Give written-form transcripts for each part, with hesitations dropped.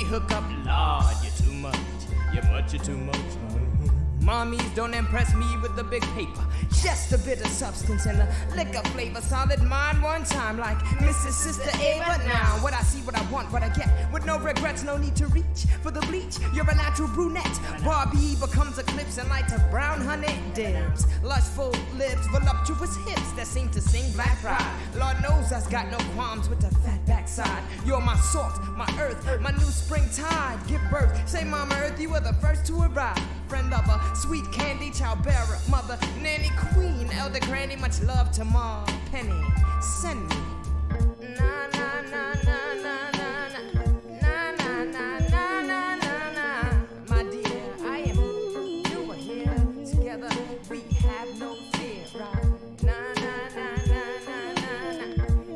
hook up, Lord, you're too much. You're too much. Mommies don't impress me with the big paper. Just a bit of substance and a liquor flavor. Solid mind one time like Mrs. Sister A. But now, what I see, what I want, what I get. With no regrets, no need to reach for the bleach. You're a natural brunette. Barbie becomes eclipse and lights of brown honey dips. Lushful lips, voluptuous hips that seem to sing black pride. Lord knows I've got no qualms with the fat backside. You're my salt, my earth, my new springtide. Give birth, say Mama Earth, you were the first to arrive. Friend of a sweet candy, child bearer, mother, nanny, queen, elder granny, much love to Ma Penny. Send me. Na na na na na na na na na na na na na. My dear, I am here. You are here. Together we have no fear. Right? Na na na na na na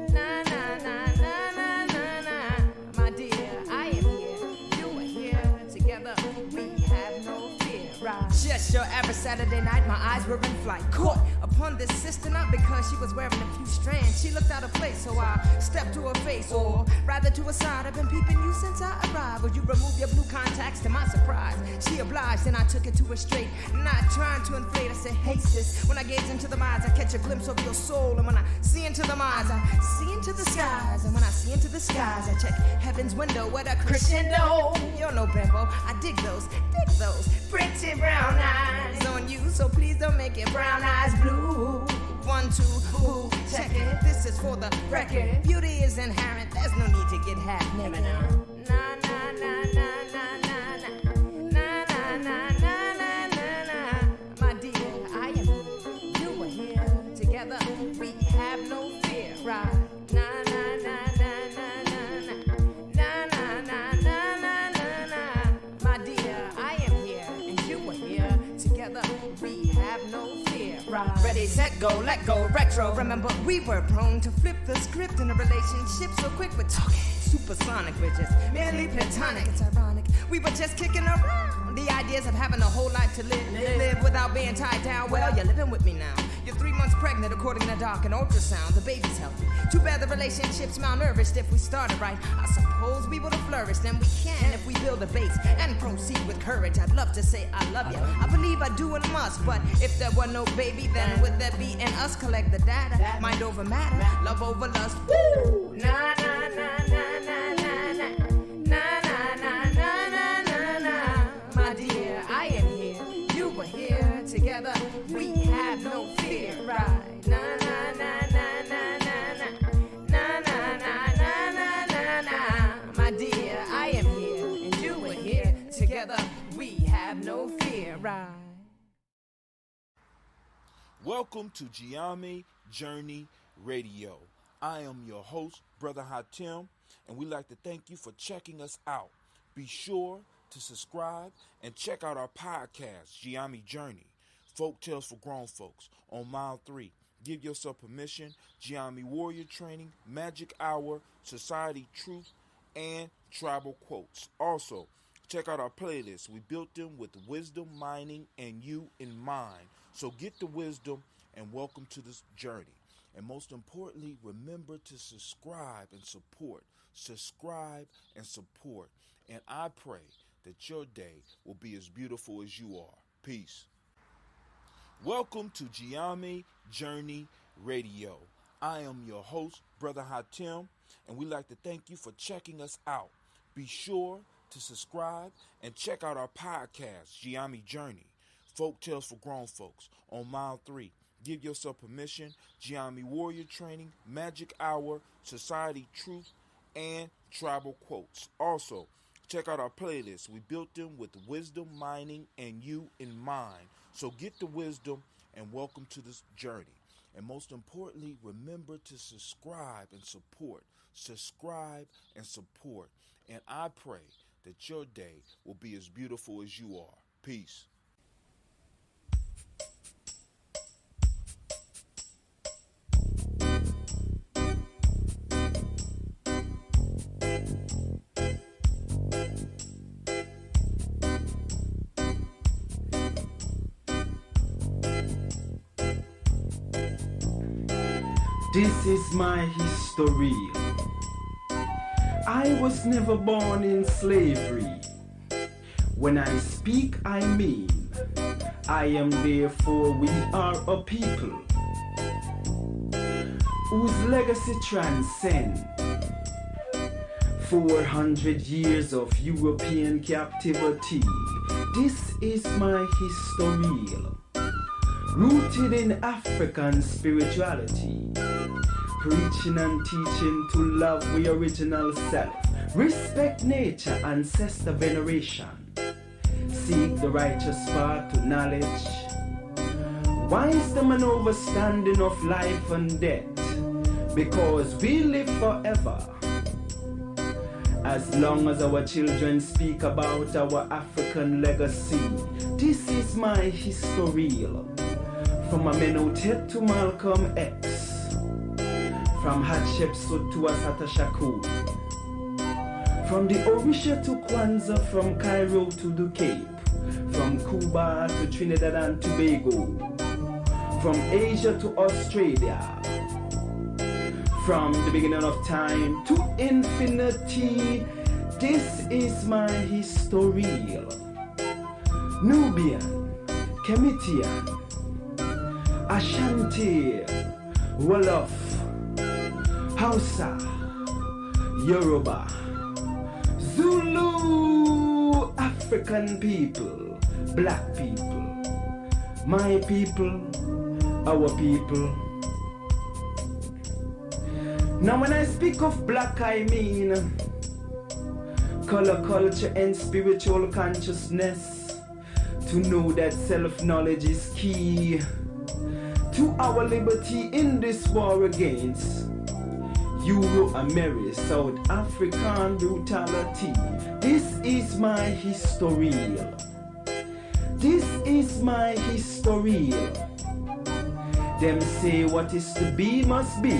na na na na na na. My dear, I am here. You are here. Together we have no fear. Right? Just your average Saturday night, my eyes were in flight. Caught upon this sister, not because she was wearing a few strands. She looked out of place, so I stepped to her face, or rather to her side. I've been peeping you since I arrived. Would you remove your blue contacts? To my surprise, she obliged, and I took it to her straight. Not trying to inflate, I said, hey sis. When I gaze into the eyes, I catch a glimpse of your soul. And when I see into the eyes, I see into the skies. And when I see into the skies, I check heaven's window with a crescendo. You're no bimbo, I dig those pretty brown eyes on you, so please don't make it brown eyes blue. 1, 2, who, check it, this is for the record. Beauty is inherent, there's no need to get half naked. Na na na na na na na na na na na na. My dear, I am here, you are here. Together we have no fear, right? Na na na na na na na na na na na na. My dear, I am here and you are here. Together we have no fear, right? Ready, set, go, let go, retro. Remember, we were prone to flip the script in a relationship, so quick with talking. Supersonic, we're just merely platonic. It's ironic, we were just kicking around the ideas of having a whole life to live without being tied down. Well, you're living with me now. You're 3 months pregnant according to doc and ultrasound. The baby's healthy. Too bad the relationship's malnourished. If we started right, I suppose we would have flourished. And we can if we build a base and proceed with courage. I'd love to say I love you. I believe I do and must. But if there were no baby, then would there be in us? Collect the data. Mind over matter. Love over lust. Woo! Na na na na na na na. Na na na na na na na. My dear, I am here. You are here. Together we have no fear, right? Na na na na na na na. Na na na na na na na. My dear, I am here and you are here. Together we have no fear, right? Welcome to Giami Journey Radio. I am your host, Brother Hatim, and we'd like to thank you for checking us out. Be sure to subscribe and check out our podcast, Giami Journey, Folk Tales for Grown Folks, on Mile 3. Give yourself permission, Giami Warrior Training, Magic Hour, Society Truth, and Tribal Quotes. Also, check out our playlists. We built them with wisdom, mining, and you in mind. So get the wisdom and welcome to this journey. And most importantly, remember to subscribe and support. Subscribe and support. And I pray that your day will be as beautiful as you are. Peace. Welcome to Giami Journey Radio. I am your host, Brother Hatim, and we'd like to thank you for checking us out. Be sure to subscribe and check out our podcast, Giami Journey, Folk Tales for Grown Folks, on Mile 3. Give yourself permission, Giami Warrior Training, Magic Hour, Society Truth, and Tribal Quotes. Also, check out our playlists. We built them with wisdom, mining, and you in mind. So get the wisdom and welcome to this journey. And most importantly, remember to subscribe and support. Subscribe and support. And I pray that your day will be as beautiful as you are. Peace. This is my history. I was never born in slavery. When I speak, I mean, I am therefore we are a people whose legacy transcends 400 years of European captivity. This is my history, rooted in African spirituality, preaching and teaching to love the original self, respect nature, ancestor veneration, seek the righteous path to knowledge, wisdom and understanding of life and death, because we live forever. As long as our children speak about our African legacy, this is my history. From Amenhotep to Malcolm X, from Hatshepsut to Assata Shakur, from the Orisha to Kwanzaa, from Cairo to the Cape, from Cuba to Trinidad and Tobago, from Asia to Australia, from the beginning of time to infinity, this is my history. Nubian, Kemitian, Ashanti, Wolof, Hausa, Yoruba, Zulu, African people, black people, my people, our people. Now when I speak of black, I mean color, culture, and spiritual consciousness. To know that self-knowledge is key to our liberty in this war against Euro-American, South African brutality. This is my history. This is my history. Them say what is to be must be.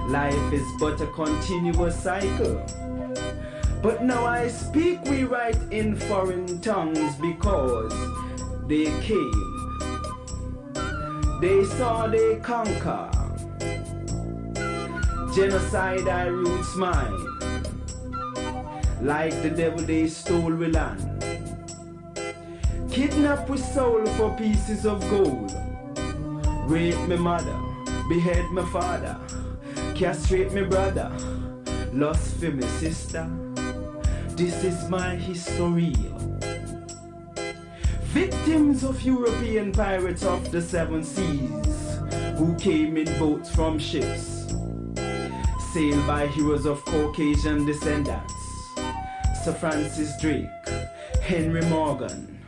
Life is but a continuous cycle. But now I speak, we write in foreign tongues because they came, they saw, they conquer. Genocide I roots mine. Like the devil they stole we land. Kidnap we soul for pieces of gold. Rape me mother, behead my father, castrate me brother, lust for me sister. This is my history. Victims of European pirates of the seven seas, who came in boats from ships, sailed by heroes of Caucasian descendants, Sir Francis Drake, Henry Morgan,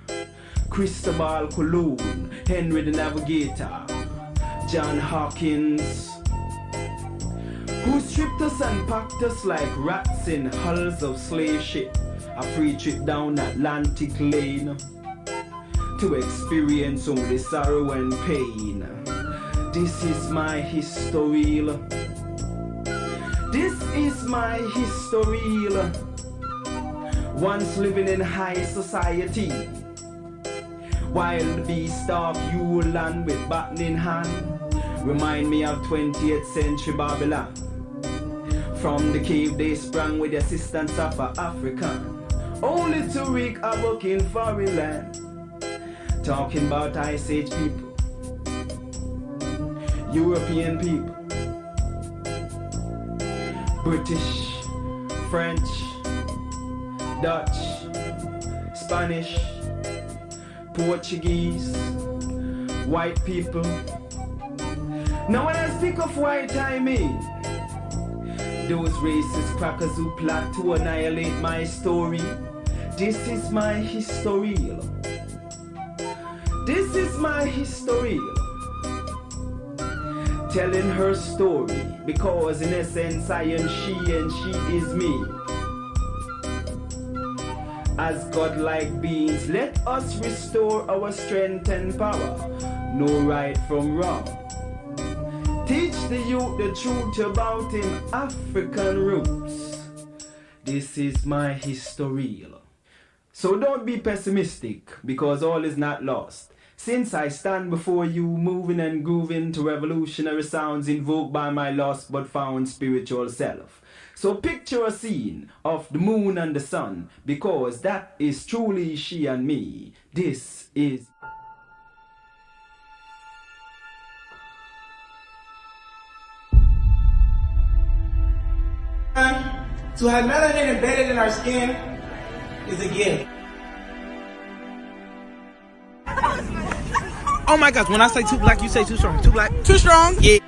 Cristobal Colon, Henry the Navigator, John Hawkins, who stripped us and packed us like rats in hulls of slave ship, a free trip down Atlantic lane, to experience only sorrow and pain. This is my history. This is my history. Once living in high society, wild beast stalk you land with baton in hand, remind me of 20th century Babylon. From the cave they sprang with the assistance of an African, only to wreak havoc in foreign land. Talking about Ice Age people, European people, British, French, Dutch, Spanish, Portuguese, white people. Now when I speak of white, I mean those racist crackers who plot to annihilate my story. This is my history. This is my history. Telling her story, because in essence I am she and she is me. As godlike beings, let us restore our strength and power. No right from wrong. Teach the youth the truth about him African roots. This is my history. So don't be pessimistic, because all is not lost. Since I stand before you, moving and grooving to revolutionary sounds invoked by my lost but found spiritual self. So picture a scene of the moon and the sun, because that is truly she and me. This is... To have melanin embedded in our skin is a gift. Oh my gosh, when I say too black, you say too strong. Too black. Too strong? Yeah.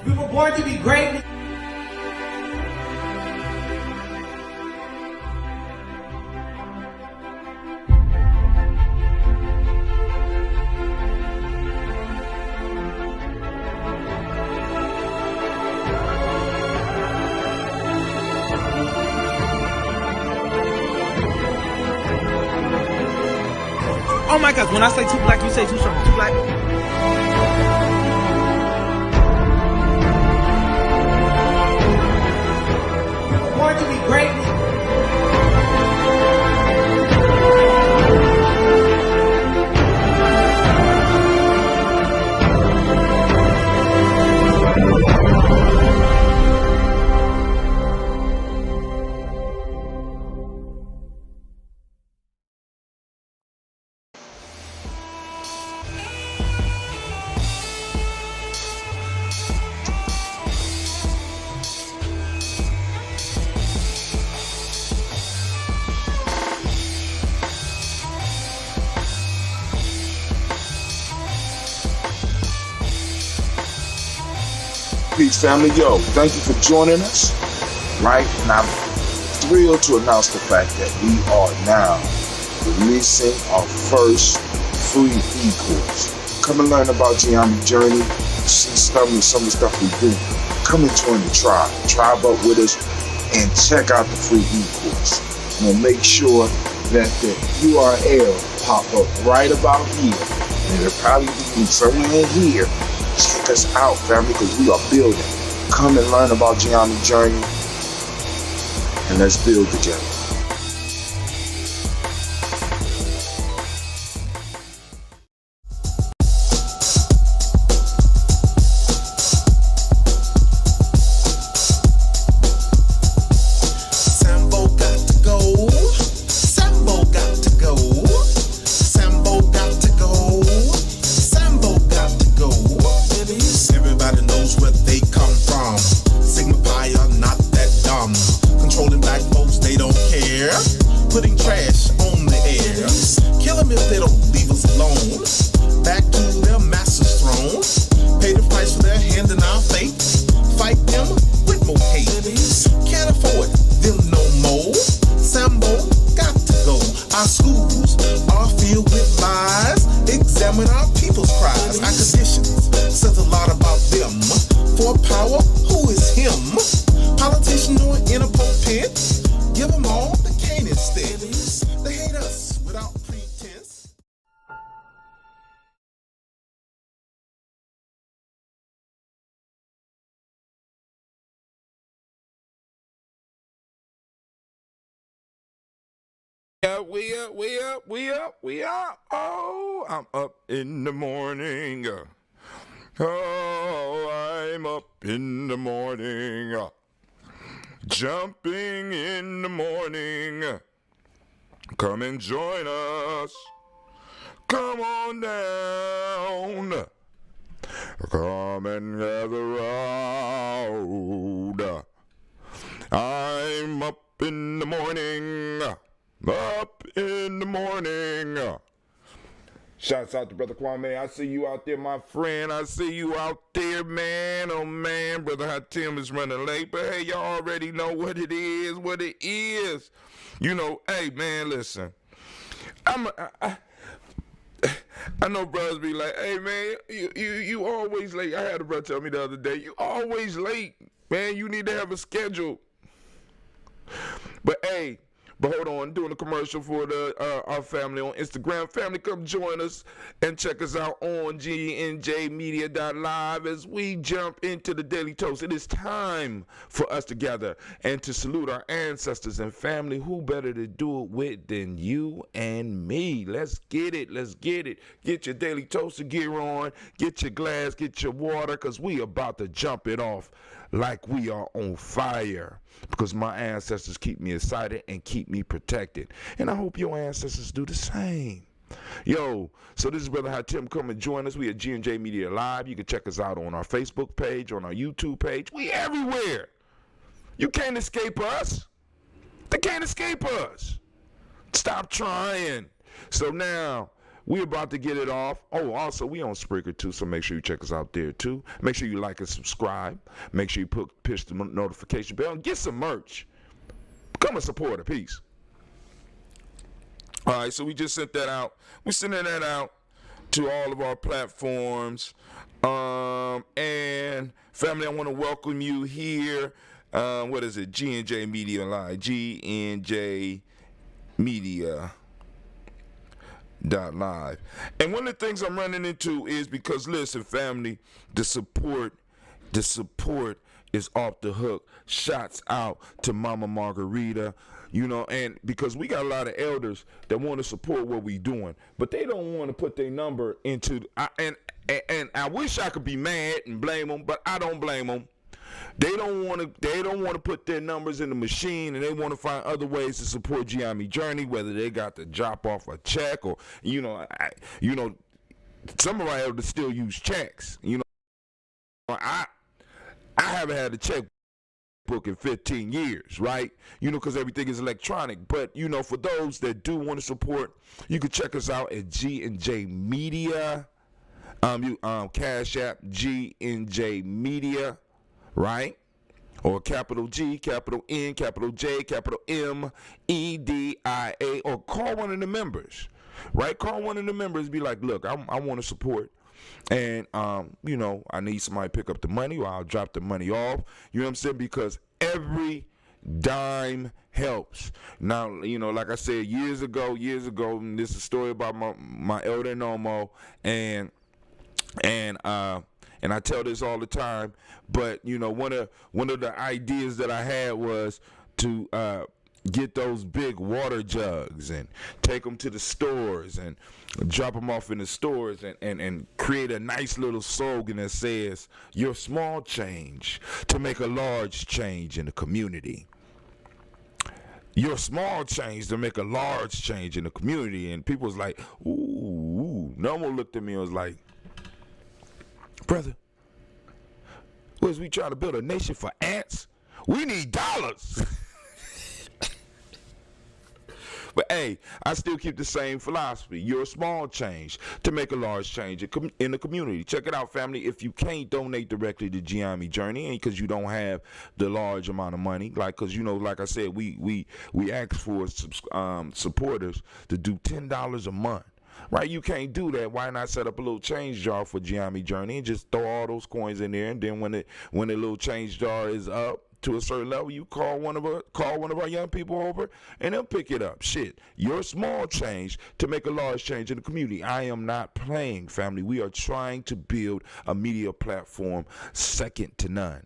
We were born to be great. Oh my gosh, when I say too black, you say too strong. Too black. We were born to be great. Peace, family. Yo, thank you for joining us. Right? And I'm thrilled to announce the fact that we are now releasing our first free e-course. Come and learn about Giammi Journey. See some of the stuff we do. Come and join the tribe. Tribe up with us and check out the free e-course. And we'll make sure that the URL pop up right about here. And it'll probably be somewhere in here. Check us out, family, because we are building. Come and learn about Giammi Journey, and let's build together. Sambo got to go. Sambo got to go. Sambo got to go. Sambo got to go. Everybody knows where they come from. Sigma Pi are not that dumb. Controlling black folks, they don't care. Putting trash on the air. Kill them if they don't leave us alone. Back to their master's throne. Pay the price for their hand in our fate. Fight them with more hate. Can't afford them no more. Sambo got to go. Our schools are filled with lies. Examine our people's cries. Our conditions says a lot about them. For power, who is him? Politician or in a pulpit? Give them all the cane instead. They hate us without pretense. Yeah, we up. Oh, I'm up in the morning. Oh, I'm up in the morning. Jumping in the morning. Come and join us. Come on down. Come and gather round. I'm up in the morning. Up in the morning. Shouts out to Brother Kwame. I see you out there, my friend. I see you out there, man. Oh, man. Brother Hatim is running late. But, hey, y'all already know what it is. You know, hey, man, listen. I know brothers be like, hey, man, you always late. I had a brother tell me the other day, you always late. Man, you need to have a schedule. But, hey, But hold on, doing a commercial for our family on Instagram. Family, come join us and check us out on gnjmedia.live as we jump into the Daily Toast. It is time for us to gather and to salute our ancestors and family. Who better to do it with than you and me? Let's get it. Let's get it. Get your Daily Toaster gear on. Get your glass. Get your water, because we about to jump it off like we are on fire, because my ancestors keep me excited and keep me protected, and I hope your ancestors do the same. Yo, so this is Brother Hatim. Come and join us. We at G&J Media Live. You can check us out on our Facebook page, on our YouTube page. We everywhere. You can't escape us. They can't escape us. Stop trying. So now we're about to get it off. Oh, also, we on Spreaker, too, so make sure you check us out there, too. Make sure you like and subscribe. Make sure you push the notification bell and get some merch. Become a supporter. Peace. All right, so we just sent that out. We're sending that out to all of our platforms. And, family, I want to welcome you here. What is it? G&J Media Live. G&J Media Live. And one of the things I'm running into is because, listen, family, the support is off the hook. Shots out to Mama Margarita, and because we got a lot of elders that want to support what we doing, but they don't want to put their number into, and I wish I could be mad and blame them, but I don't blame them. They don't want to put their numbers in the machine, and they want to find other ways to support Giami Journey, whether they got to drop off a check or, some of our elders still use checks. I haven't had a checkbook in 15 years, right? Because everything is electronic. But, for those that do want to support, you can check us out at G&J Media, Cash App, G&J Media, right? Or capital G, capital N, capital J, capital M, EDIA, or call one of the members, right? Call one of the members, be like, look, I want to support, and, I need somebody to pick up the money, or I'll drop the money off, you know what I'm saying? Because every dime helps. Now, like I said, years ago, and this is a story about my elder Nomo, and I tell this all the time, but one of the ideas that I had was to get those big water jugs and take them to the stores and drop them off in the stores and create a nice little slogan that says, your small change to make a large change in the community. Your small change to make a large change in the community. And people was like, ooh. No one looked at me and was like, brother, was we trying to build a nation for ants? We need dollars. But hey, I still keep the same philosophy. You're a small change to make a large change in the community. Check it out, family. If you can't donate directly to Giami Journey, because you don't have the large amount of money, because like I said, we ask for supporters to do $10 a month. Right, you can't do that. Why not set up a little change jar for Giami Journey and just throw all those coins in there, and then when the little change jar is up to a certain level, you call one of our young people over, and they'll pick it up. Shit, your small change to make a large change in the community. I am not playing, family. We are trying to build a media platform second to none.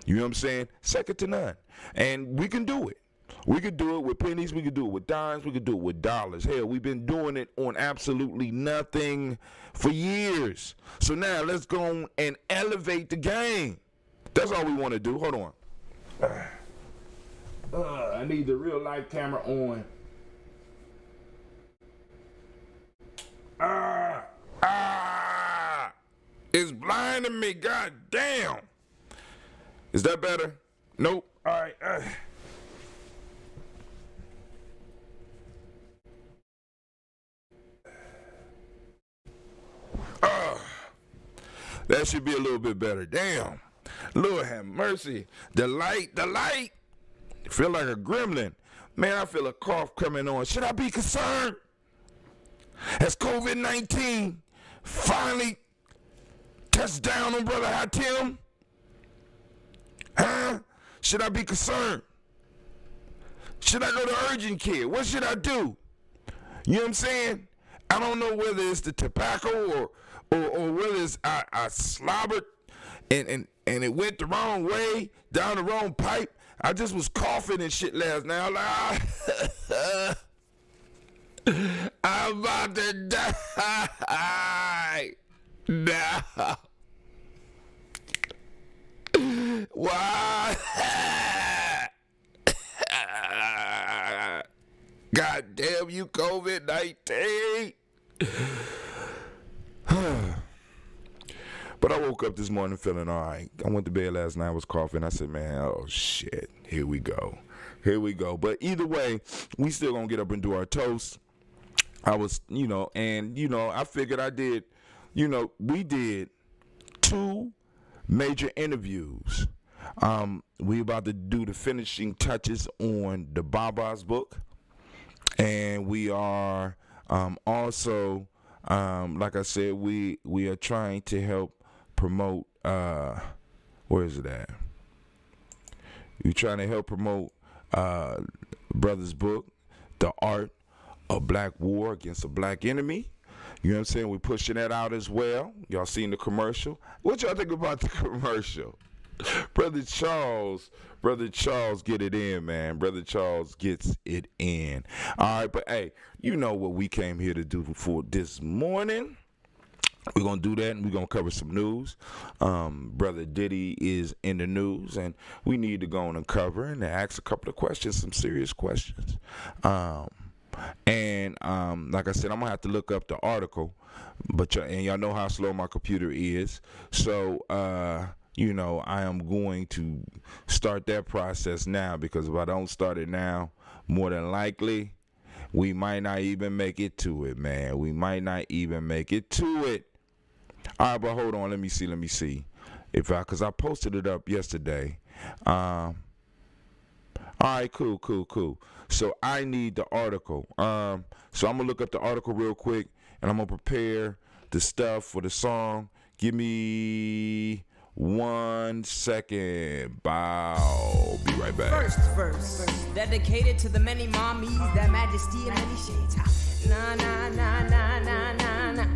You know what I'm saying? Second to none, and we can do it. We could do it with pennies, we could do it with dimes, we could do it with dollars. Hell, we've been doing it on absolutely nothing for years. So now let's go and elevate the game. That's all we want to do. Hold on. I need the real life camera on. It's blinding me, god damn. Is that better? Nope. All right. That should be a little bit better. Damn. Lord have mercy. The light. Feel like a gremlin. Man, I feel a cough coming on. Should I be concerned? Has COVID-19 finally touched down on Brother Hatim? Huh? Should I be concerned? Should I go to urgent care? What should I do? You know what I'm saying? I don't know whether it's the tobacco or whether it's I slobbered and it went the wrong way, down the wrong pipe. I just was coughing and shit last night. I'm about to die. No. Why? God damn you, COVID-19. But I woke up this morning feeling all right. I went to bed last night, I was coughing. I said, man, oh shit, here we go. But either way, we still gonna get up and do our toast. I was, I figured I did, we did 2 major interviews. We about to do the finishing touches on the Baba's book. And we are also, like I said, we are trying to help promote, where is it at? We're trying to help promote Brother's book, The Art of Black War Against a Black Enemy. You know what I'm saying? We're pushing that out as well. Y'all seen the commercial? What y'all think about the commercial? Brother Charles get it in, man. Brother Charles gets it in. All right, but hey, you know what we came here to do for this morning. We're going to do that, and we're going to cover some news. Brother Diddy is in the news, and we need to go on and cover and ask a couple of questions, some serious questions. And like I said, I'm going to have to look up the article, but y'all know how slow my computer is. So, I am going to start that process now, because if I don't start it now, more than likely, we might not even make it to it, man. We might not even make it to it. All right, but hold on. Let me see. Because I posted it up yesterday. All right, cool. So I need the article. So I'm going to look up the article real quick, and I'm going to prepare the stuff for the song. Give me 1 second. Bow. Be right back. First verse, dedicated to the many mommies, their majesty in many shades. Nah, nah, nah, nah, nah, nah, nah.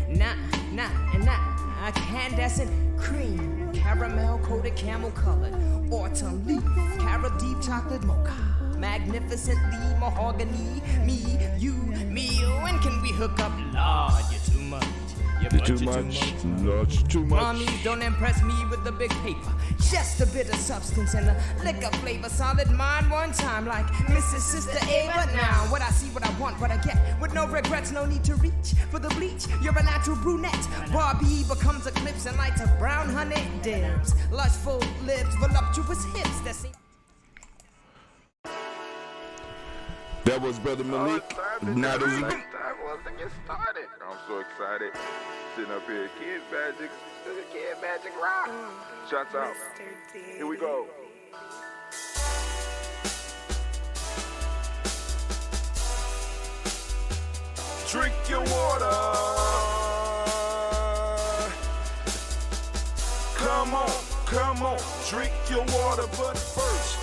Nah, nah, and nah. Candescent cream, caramel coated camel colored, autumn leaf, carob deep chocolate mocha, magnificently mahogany, me, you, and can we hook up? Lord, you're too much. You're too much. Mommies don't impress me with the big paper. Just a bit of substance and a liquor flavor. Solid mind one time like Mrs. Sister Ava. Now, what I see, what I want, what I get. With no regrets, no need to reach for the bleach. You're a natural brunette. Barbie becomes eclipse and lights of brown honey dims. Lushful lips, voluptuous hips that seem... That was Brother Malik. Now this is time was to get started. I'm so excited. Sitting up here, Kid Magic Rock. Shouts out. Here we go. Drink your water. Come on, drink your water, but first,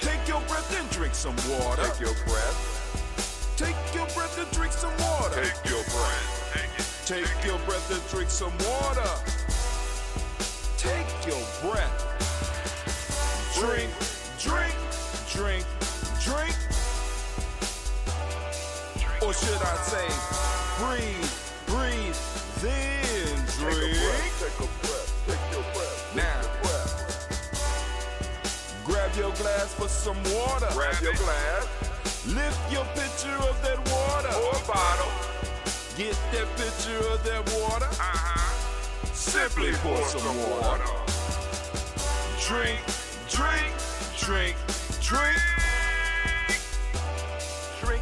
take your breath and drink some water. Take your breath. Take your breath and drink some water. Take your breath. Take your breath and drink some water. Take your breath. Drink. Or should I say, breathe, then drink. Take a breath. Take your breath. Now, grab your glass for some water. Grab your glass. Lift your pitcher of that water. Or bottle. Get that pitcher of that water. Simply pour some water. Drink.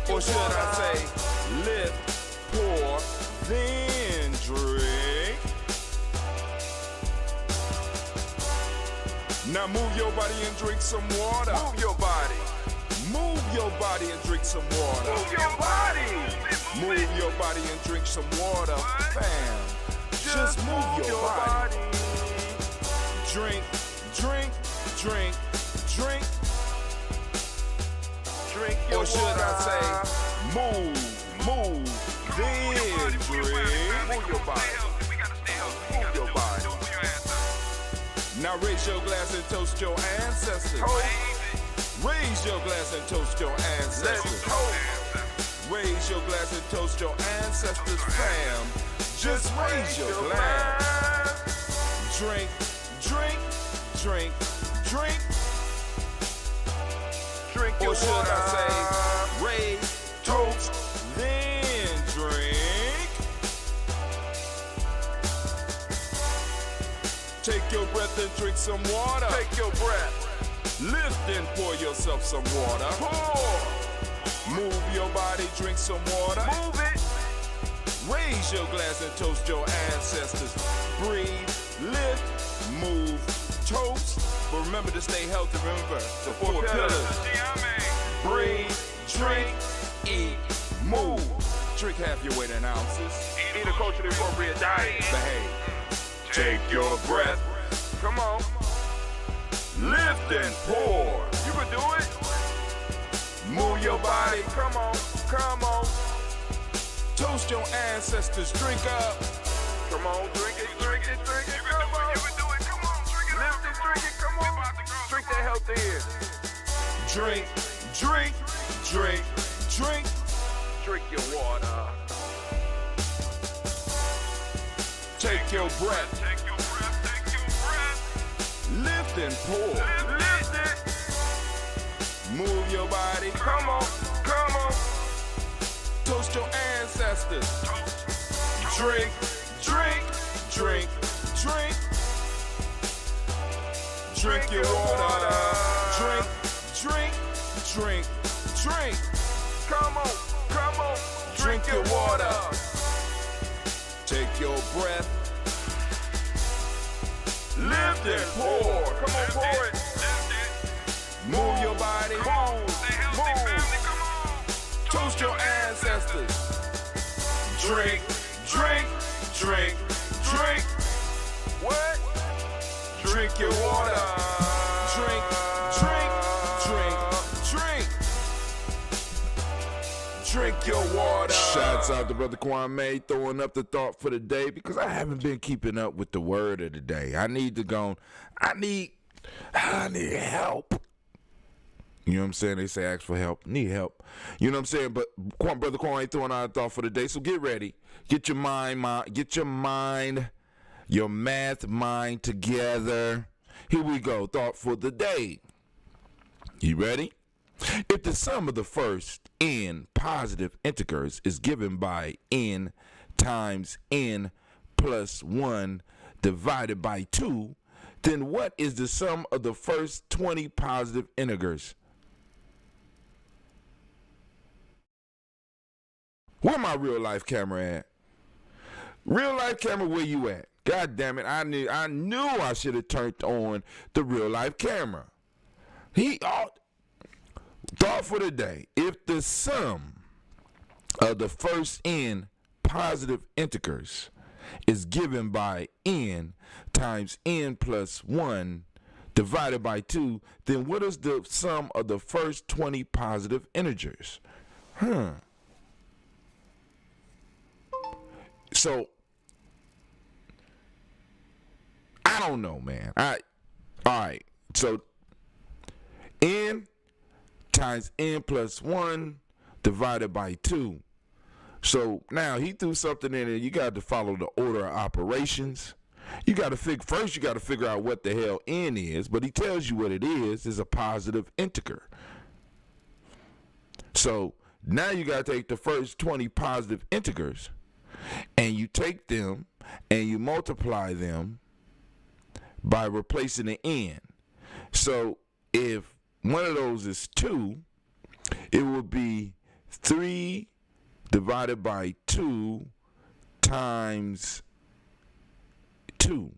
Or should I say, lift, pour, then drink. Now move your body and drink some water. Move your body and drink some water. Move your body and drink some water. Bam. Just move your body. Drink. Drink your water. Or should I say, move, then drink. Move your body. Move your body. Now raise your glass and toast your ancestors. Raise your glass and toast your ancestors. Raise your glass and toast your ancestors, fam. Just raise your glass. Drink, drink, drink, drink. Drink your water. Or should I say, raise, toast, then drink. Take your breath and drink some water. Take your breath. Lift and pour yourself some water. Pour. Move your body, drink some water. Move it. Raise your glass and toast your ancestors. Breathe, lift, move, toast. But remember to stay healthy. Remember the four pillars. Breathe, drink, eat, move. Drink half your weight in ounces. Eat a culturally appropriate diet. Behave. Take your breath. Come on. Lift and pour. You can do it. Move your body. Come on. Come on. Toast your ancestors. Drink up. Come on. Drink it. Drink it. Drink it. Come on. You can do it. Come on. Drink it. Lift it. Drink it. Come on. Drink that healthy air. Drink. Drink. Drink. Drink. Drink your water. Take your breath. Take your breath. Take your breath. Lift and pour. Lift it. Move your body. Come on. Come on. Toast your ancestors. Drink. Drink. Drink. Drink. Drink your water. Drink. Drink. Drink. Drink. Come on. Come on. Drink your water. Take your breath. Lift and pour. Come on, pour it. Move your body. Move. Toast your ancestors. Drink. Drink. Drink. Drink. What? Drink your water. Drink. Drink. Drink. Drink. Drink your water. Shouts out to Brother Kwame throwing up the thought for the day because I haven't been keeping up with the word of the day. I need to go. I need help. You know what I'm saying? They say ask for help. Need help. You know what I'm saying? But Brother Kwame throwing out a thought for the day. So get ready. Get your math mind together. Here we go. Thought for the day. You ready? If the sum of the first n positive integers is given by n times n plus 1 divided by 2, then what is the sum of the first 20 positive integers? Where my real life camera at? Real life camera, where you at? God damn it, I knew I should have turned on the real life camera. Thought for the day. If the sum of the first n positive integers is given by n times n plus 1 divided by 2, then what is the sum of the first 20 positive integers? So, I don't know, man. All right. So, n times n plus 1 divided by 2. So now he threw something in there. You got to follow the order of operations. You got to figure out what the hell n is, but he tells you what it is a positive integer. So now you got to take the first 20 positive integers and you take them and you multiply them by replacing the n. So if one of those is 2, it would be 3 divided by 2 times 2,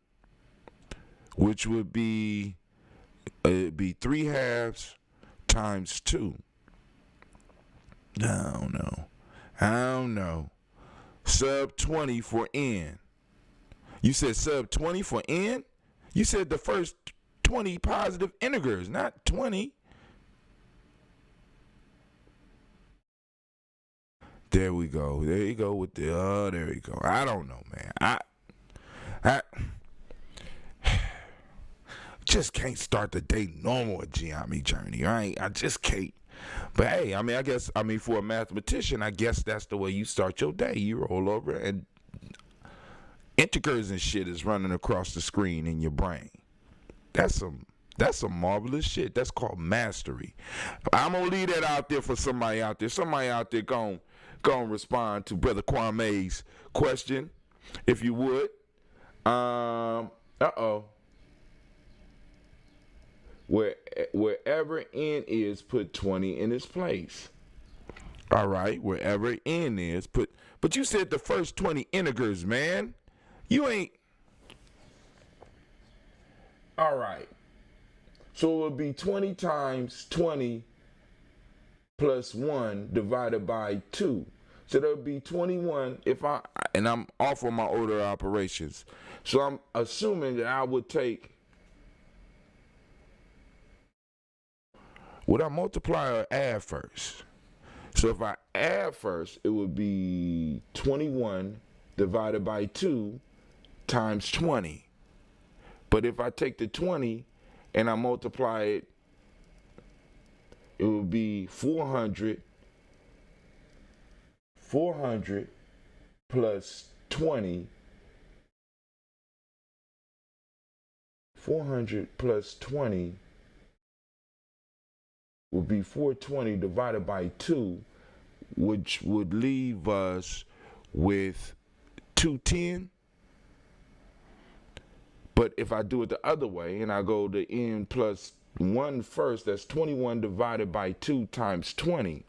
which would be, it'd be 3/2 times 2. I don't know. Sub 20 for n. You said sub 20 for n? You said the first 20 positive integers, not 20. There we go. There you go with the. Oh, there you go. I don't know, man. I just can't start the day normal at Giammi Journey, right? I just can't. But hey, I mean, for a mathematician, I guess that's the way you start your day. You roll over and integers and shit is running across the screen in your brain. That's some marvelous shit. That's called mastery. I'm gonna leave that out there for somebody out there. Somebody out there gonna respond to Brother Kwame's question, if you would. Wherever n is, put 20 in its place. All right, wherever n is, but you said the first 20 integers, man. You ain't. All right. So it would be 20 times 20 plus 1 divided by 2. So there would be 21 and I'm off on my order of operations. So I'm assuming that I would take. Would I multiply or add first? So if I add first, it would be 21 divided by 2 times 20. But if I take the 20 and I multiply it, it would be 400 plus 20. 400 plus 20 would be 420 divided by 2, which would leave us with 210. But if I do it the other way and I go to n plus 1 first, that's 21 divided by 2 times 20.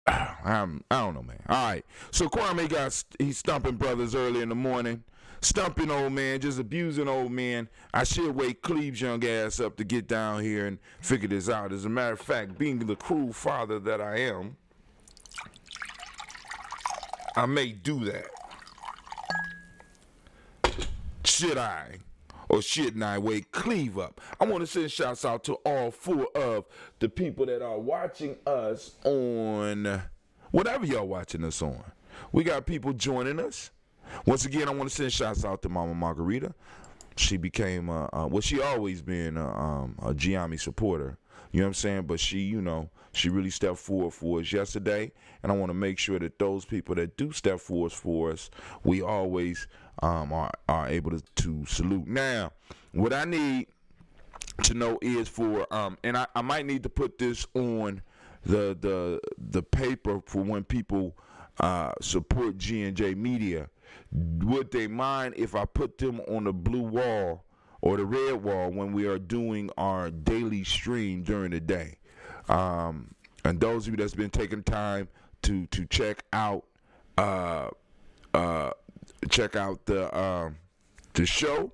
I don't know, man. All right. So Kwame he's stumping brothers early in the morning. Stumping old man, just abusing old man. I should wake Cleve's young ass up to get down here and figure this out. As a matter of fact, being the cruel father that I am, I may do that. Should I? Or shouldn't I wake Cleve up? I want to send shouts out to all 4 of the people that are watching us on whatever y'all watching us on. We got people joining us. Once again, I want to send shouts out to Mama Margarita. She became, she always been a Giammi supporter. You know what I'm saying? But she really stepped forward for us yesterday. And I want to make sure that those people that do step forward for us, we always are able to salute. Now, what I need to know is for, and I might need to put this on the paper for when people support G&J Media. Would they mind if I put them on the blue wall or the red wall when we are doing our daily stream during the day? And those of you that's been taking time to check out the show,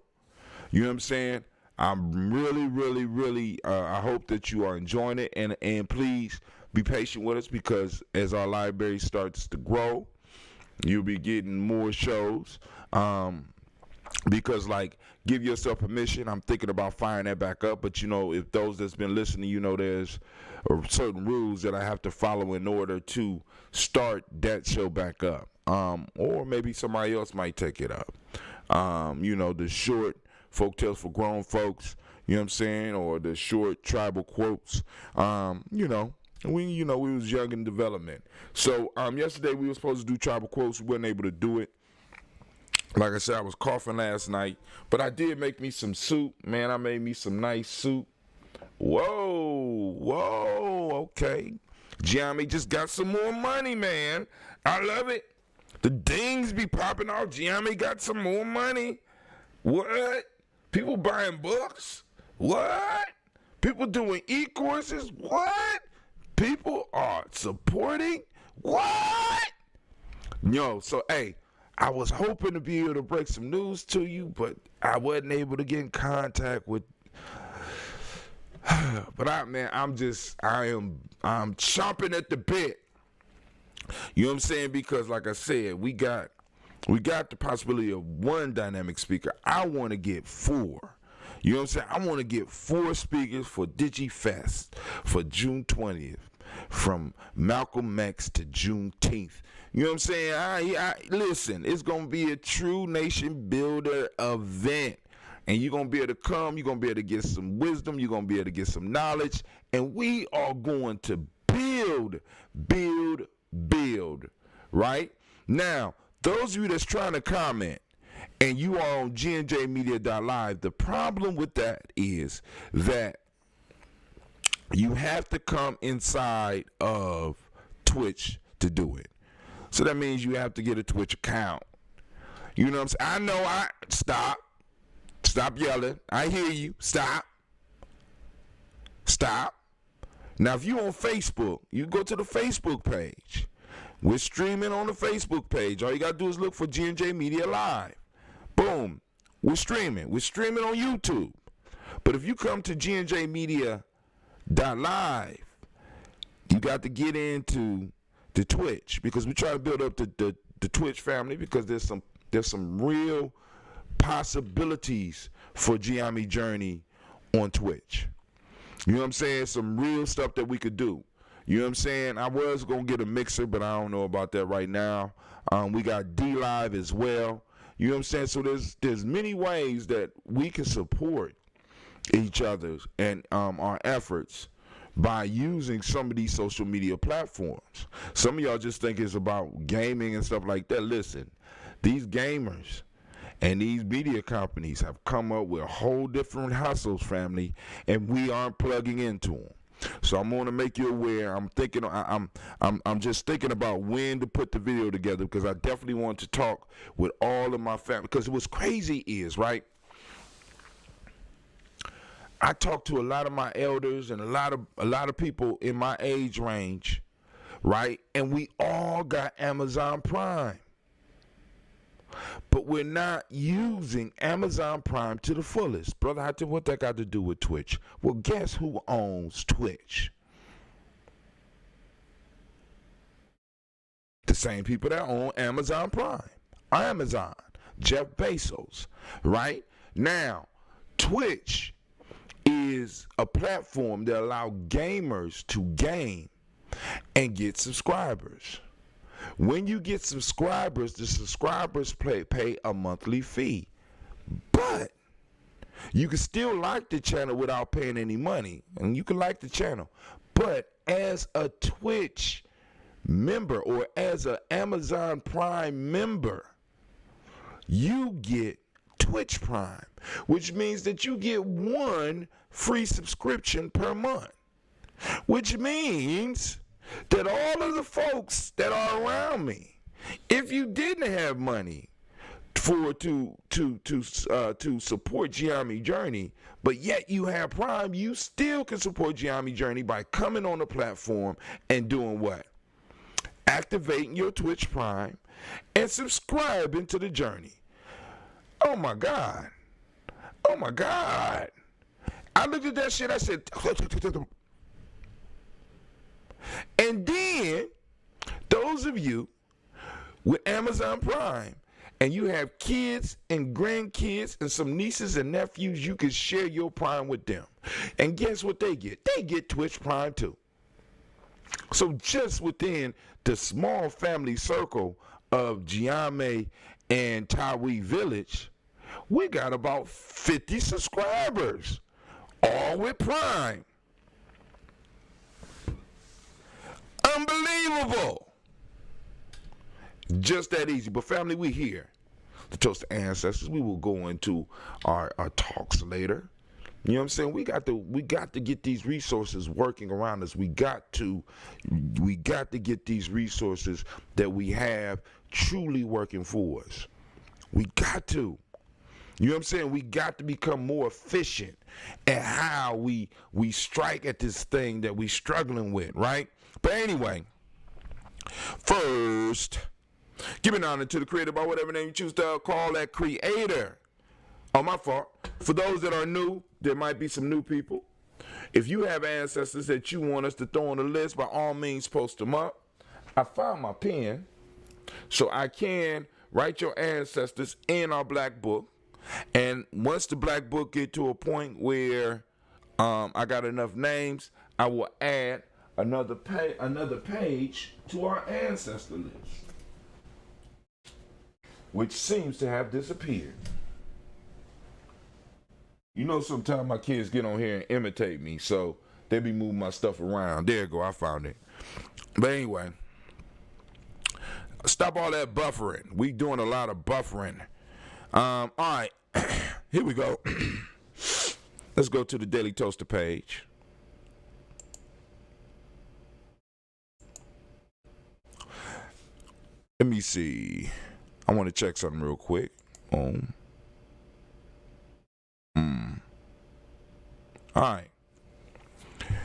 you know what I'm saying? I'm really I hope that you are enjoying it, and please be patient with us, because as our library starts to grow, you'll be getting more shows. Because, give yourself permission. I'm thinking about firing that back up. But, if those that's been listening, there's certain rules that I have to follow in order to start that show back up. Or maybe somebody else might take it up. The short folk tales for grown folks, you know what I'm saying? Or the short tribal quotes, we was young in development. So yesterday we were supposed to do tribal quotes. We weren't able to do it. Like I said, I was coughing last night, but I did make me some soup. Man, I made me some nice soup. Whoa, okay. Giammi just got some more money, man. I love it. The dings be popping off. Giammi got some more money. What? People buying books? What? People doing e-courses? What? People are supporting? What? So, hey, I was hoping to be able to break some news to you, but I wasn't able to get in contact with. But I'm chomping at the bit. You know what I'm saying? Because like I said, we got the possibility of 1 dynamic speaker. I want to get 4. You know what I'm saying? I want to get 4 speakers for DigiFest for June 20th, from Malcolm X to Juneteenth. You know what I'm saying? Listen, it's going to be a true nation builder event. And you're going to be able to come, you're going to be able to get some wisdom, you're going to be able to get some knowledge, and we are going to build, right? Now, those of you that's trying to comment, and you are on gnjmedia.live, the problem with that is that you have to come inside of Twitch to do it. So that means you have to get a Twitch account. You know what I'm saying? Stop yelling. I hear you. Stop. Now, if you on Facebook, you go to the Facebook page. We're streaming on the Facebook page. All you got to do is look for G&J Media Live. Boom. We're streaming. We're streaming on YouTube. But if you come to gnjmedia.live, you got to get into the Twitch, because we try to build up the Twitch family, because there's some real possibilities for Giami Journey on Twitch. You know what I'm saying? Some real stuff that we could do. You know what I'm saying? I was going to get a mixer, but I don't know about that right now. We got D-Live as well. You know what I'm saying? So there's many ways that we can support each other's and our efforts by using some of these social media platforms. Some of y'all just think it's about gaming and stuff like that. Listen, these gamers and these media companies have come up with a whole different hustles, family, and we aren't plugging into them. So I'm going to make you aware. I'm just thinking about when to put the video together, because I definitely want to talk with all of my family. Because what's crazy is, right, I talk to a lot of my elders and a lot of people in my age range, right? And we all got Amazon Prime. But we're not using Amazon Prime to the fullest. Brother Hatim, what that got to do with Twitch? Well, guess who owns Twitch? The same people that own Amazon Prime. Amazon, Jeff Bezos, right? Now, Twitch is a platform that allows gamers to game and get subscribers. When you get subscribers, the subscribers pay a monthly fee. But you can still like the channel without paying any money. And you can like the channel. But as a Twitch member or as an Amazon Prime member, you get Twitch Prime, which means that you get 1 free subscription per month, which means that all of the folks that are around me, if you didn't have money to support Giami Journey, but yet you have Prime, you still can support Giami Journey by coming on the platform and doing what? Activating your Twitch Prime and subscribing to the journey. Oh my God. Oh my God. I looked at that shit, I said, and then those of you with Amazon Prime and you have kids and grandkids and some nieces and nephews, you can share your Prime with them. And guess what they get? They get Twitch Prime too. So just within the small family circle of Giami and Tawi Village, we got about 50 subscribers, all with Prime. Unbelievable. Just that easy. But family, we here to toast the ancestors. We will go into our talks later. You know what I'm saying? We got to get these resources working around us. We got to get these resources that we have truly working for us. We got to. You know what I'm saying? We got to become more efficient at how we strike at this thing that we struggling with, right? But anyway, first, give an honor to the creator by whatever name you choose to call that creator. Oh, my fault. For those that are new, there might be some new people. If you have ancestors that you want us to throw on the list, by all means, post them up. I found my pen, so I can write your ancestors in our black book. And once the black book get to a point where I got enough names, I will add another page to our ancestor list, which seems to have disappeared. You know, sometimes my kids get on here and imitate me, so they be moving my stuff around. There you go, I found it. But anyway, stop all that buffering. We doing a lot of buffering. All right, here we go. Let's go to the Daily Toaster page. Let me see. I want to check something real quick. All right.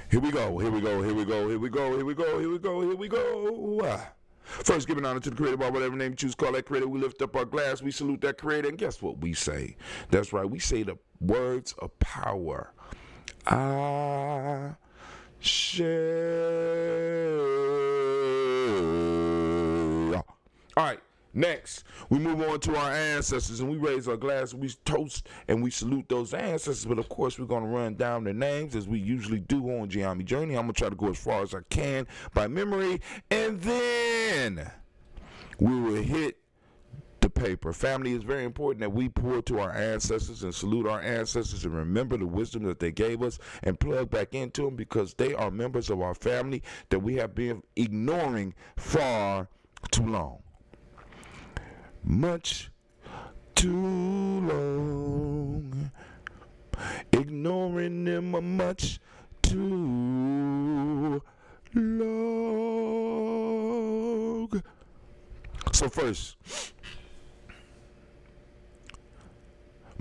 Here we go. First, giving honor to the creator by whatever name you choose, call that creator. We lift up our glass, we salute that creator, and guess what we say? That's right, we say the words of power. I shall. All right. Next, we move on to our ancestors, and we raise our glass, we toast, and we salute those ancestors. But, of course, we're going to run down their names, as we usually do on Giammi Journey. I'm going to try to go as far as I can by memory, and then we will hit the paper. Family, is very important that we pour to our ancestors and salute our ancestors and remember the wisdom that they gave us and plug back into them, because they are members of our family that we have been ignoring far too long. Much too long, ignoring them much too long. So first,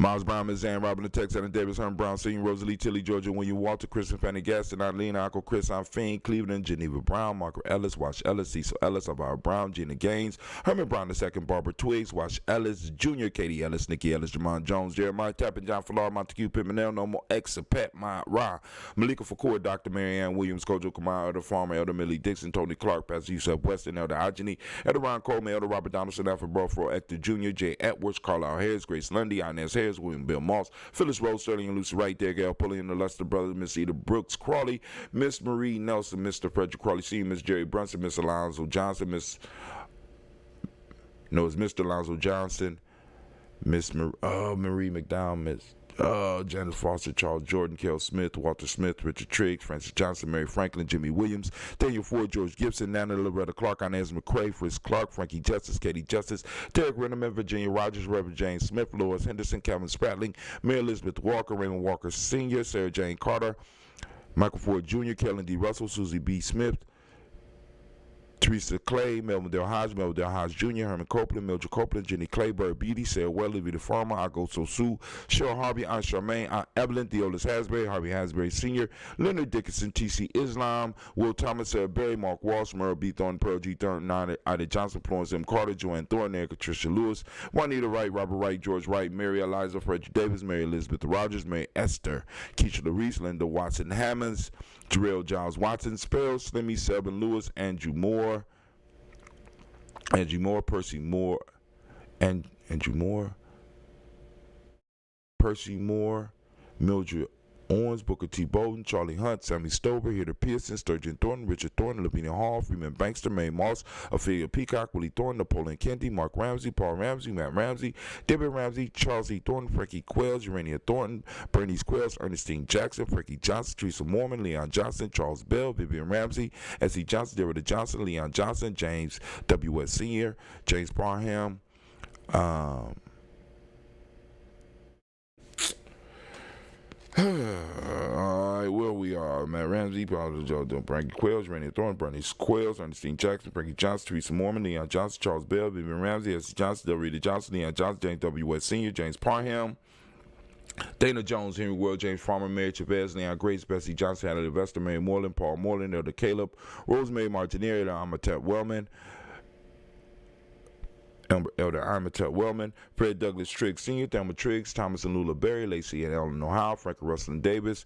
Miles Brown, Ms. Ann Robin, the Texas, and Davis, Herman Brown, Senior, Rosalie, Tilly, Georgia, William Walter, Kristen, Fanny Gaston, Eileen, Uncle Chris, Fiend, Cleveland, Geneva Brown, Margaret Ellis, Wash Ellis, Cecil Ellis, Alvaro Brown, Gina Gaines, Herman Brown II, Barbara Twiggs, Wash Ellis, Jr., Katie Ellis, Nikki Ellis, Jamon Jones, Jeremiah Tappan, John Falar, Montague Pimenel, No More X, Pet, Ma Ra, Malika Fakor, Dr. Marianne Williams, Kojo Kamal, Elder Farmer, Elder Millie Dixon, Tony Clark, Pastor Yusuf Weston, Elder Ajani, Elder Ron Coleman, Elder Robert Donaldson, Alfred Brofro, Hector Jr., Jay Edwards, Carlisle Harris, Grace Lundy, Inez Harris, William Bill Moss, Phyllis Rose, Sterling and Lucy Wright, there, Gail Pulliam, the Lester brothers, Miss Eda Brooks Crawley, Miss Marie Nelson, Mr. Frederick Crawley Sr., Miss Jerry Brunson, Miss Alonzo Johnson, it's Mr. Alonzo Johnson, Miss Marie McDowell, Miss Janice Foster, Charles Jordan, Kel Smith, Walter Smith, Richard Triggs, Francis Johnson, Mary Franklin, Jimmy Williams, Daniel Ford, George Gibson, Nana Loretta Clark, Inez McCrae, Fritz Clark, Frankie Justice, Katie Justice, Derek Renneman, Virginia Rogers, Reverend James Smith, Lois Henderson, Calvin Spratling, Mary Elizabeth Walker, Raymond Walker Sr., Sarah Jane Carter, Michael Ford Jr., Kellen D. Russell, Susie B. Smith, Teresa Clay, Melvin Del Hodge, Jr., Herman Copeland, Mildred Copeland, Jenny Clay, Bird Beatty, Sarah Welly, Vita Farmer, Agosto Sue, Cheryl Harvey, Aunt Charmaine, Aunt Evelyn, Theolis Hasbury, Harvey Hasbury Sr., Leonard Dickinson, T.C. Islam, Will Thomas, Sarah Berry, Mark Walsh, Merle B. Thornton, Pearl G. Thornton, Ida Johnson, Florence M. Carter, Joanne Thornton, Erica Tricia Lewis, Juanita Wright, Robert Wright, George Wright, Mary Eliza, Frederick Davis, Mary Elizabeth Rogers, Mary Esther, Keisha LaReese, Linda Watson Hammonds, Jarrell Giles Watson, Spell, Slimmy, Selvin Lewis, Andrew Moore, Percy Moore, Mildred Owens, Booker T. Bowden, Charlie Hunt, Sammy Stover, Heather Pearson, Sturgeon Thornton, Richard Thornton, Lavinia Hall, Freeman Bankster, Mae Moss, Ophelia Peacock, Willie Thornton, Napoleon Kennedy, Mark Ramsey, Paul Ramsey, Matt Ramsey, David Ramsey, Charles E. Thornton, Frankie Quells, Urania Thornton, Bernice Quells, Ernestine Jackson, Frankie Johnson, Teresa Mormon, Leon Johnson, Charles Bell, Vivian Ramsey, S.E. Johnson, Derrida Johnson, Leon Johnson, James W.S. Sr., James Parham, Alright, where we are, Matt Ramsey, Frankie Quells, Randy Thornton, Bernice Quells, Ernestine Jackson, Frankie Johnson, Teresa Mormon, Leon Johnson, Charles Bell, Vivian Ramsey, S. Johnson, Delrita Johnson, Leon Johnson, James W. West Sr., James Parham, Dana Jones, Henry World, James Farmer, Mary Chavez, Leon Grace, Bessie Johnson, Hannah Levester, Mary Moreland, Paul Moreland, Elder Caleb, Rosemary Martineri, Elder Amatet Wellman, Elder Amatet Wellman, Fred Douglas Triggs Sr., Thelma Triggs, Thomas and Lula Berry, Lacey and Ellen Ohio, Frank Russell and Davis,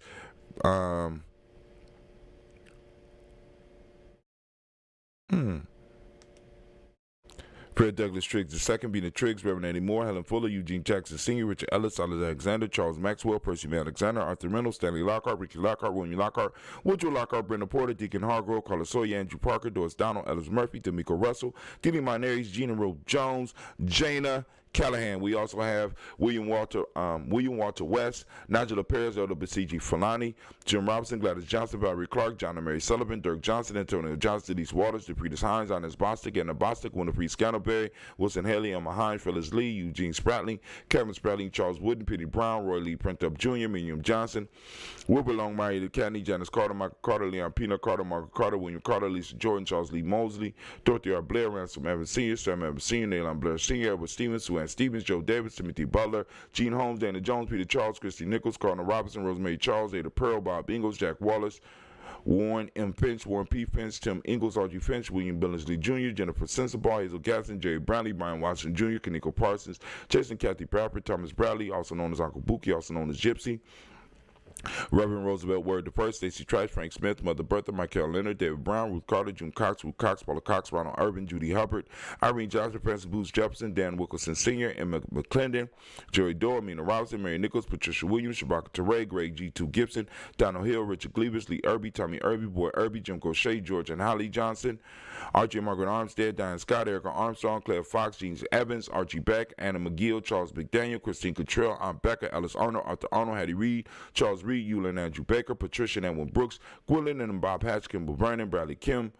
Fred Douglass Triggs II, Bena Triggs, Reverend Eddie Moore, Helen Fuller, Eugene Jackson Sr., Richard Ellis, Alexander, Charles Maxwell, Percy May Alexander, Arthur Reynolds, Stanley Lockhart, Ricky Lockhart, William Lockhart, Woodrow Lockhart, Brenda Porter, Deacon Hargrove, Carla Sawyer, Andrew Parker, Doris Donald, Ellis Murphy, D'Amico Russell, Didi Monares, Gina Rose Jones, Jana Callahan. We also have William Walter West, Nigel Perez, Elder Basiji Falani, Jim Robinson, Gladys Johnson, Valerie Clark, John and Mary Sullivan, Dirk Johnson, Antonio Johnson, Denise Waters, DePretis Hines, Inez Bostic, Anna Bostic, Winifred Scantleberry, Wilson Haley, Emma Hines, Phyllis Lee, Eugene Spratling, Kevin Spratling, Charles Wooden, Petey Brown, Roy Lee Printup Jr., Miriam Johnson, Wilbur Long, Maria Kennedy, Janice Carter, Michael Carter, Leon Pina Carter, Margaret Carter, William Carter, Lisa Jordan, Charles Lee Mosley, Dorothy R. Blair, Ransom Evans Sr., Sam Evans Sr., Nayland Blair Sr., Edward Stevens, Sue Ann Stevens, Joe Davis, Timothy Butler, Gene Holmes, Dana Jones, Peter Charles, Christy Nichols, Cardinal Robinson, Rosemary Charles, Ada Pearl, Bob Ingalls, Jack Wallace, Warren M. Finch, Warren P. Finch, Tim Ingalls, Archie Finch, William Billingsley Jr., Jennifer Sensabaugh, Hazel Gaston, Jerry Brownlee, Brian Watson Jr., Kaneko Parsons, Jason Kathy Papper, Thomas Bradley, also known as Uncle Buki, also known as Gypsy, Reverend Roosevelt Word I, Stacey Trice, Frank Smith, Mother Bertha, Michael Leonard, David Brown, Ruth Carter, June Cox, Ruth Cox, Paula Cox, Ronald Urban, Judy Hubbard, Irene Johnson, Francis Booth Jefferson, Dan Wilkerson Sr., Emma McClendon, Jerry Dorr, Mina Robinson, Mary Nichols, Patricia Williams, Shabaka Teray, Greg G2 Gibson, Donald Hill, Richard Glebus, Lee Irby, Tommy Irby, Boy Irby, Jim Crochet, George and Holly Johnson, Archie and Margaret Armstead, Diane Scott, Erica Armstrong, Claire Fox, James Evans, Archie Beck, Anna McGill, Charles McDaniel, Christine Cottrell, Aunt Becca, Ellis Arnold, Arthur Arnold, Hattie Reed, Charles Reed, Eulin Andrew Baker, Patricia and Edwin Brooks, Gwendolyn and Bob Hatch, Kimball Vernon, Bradley Kim,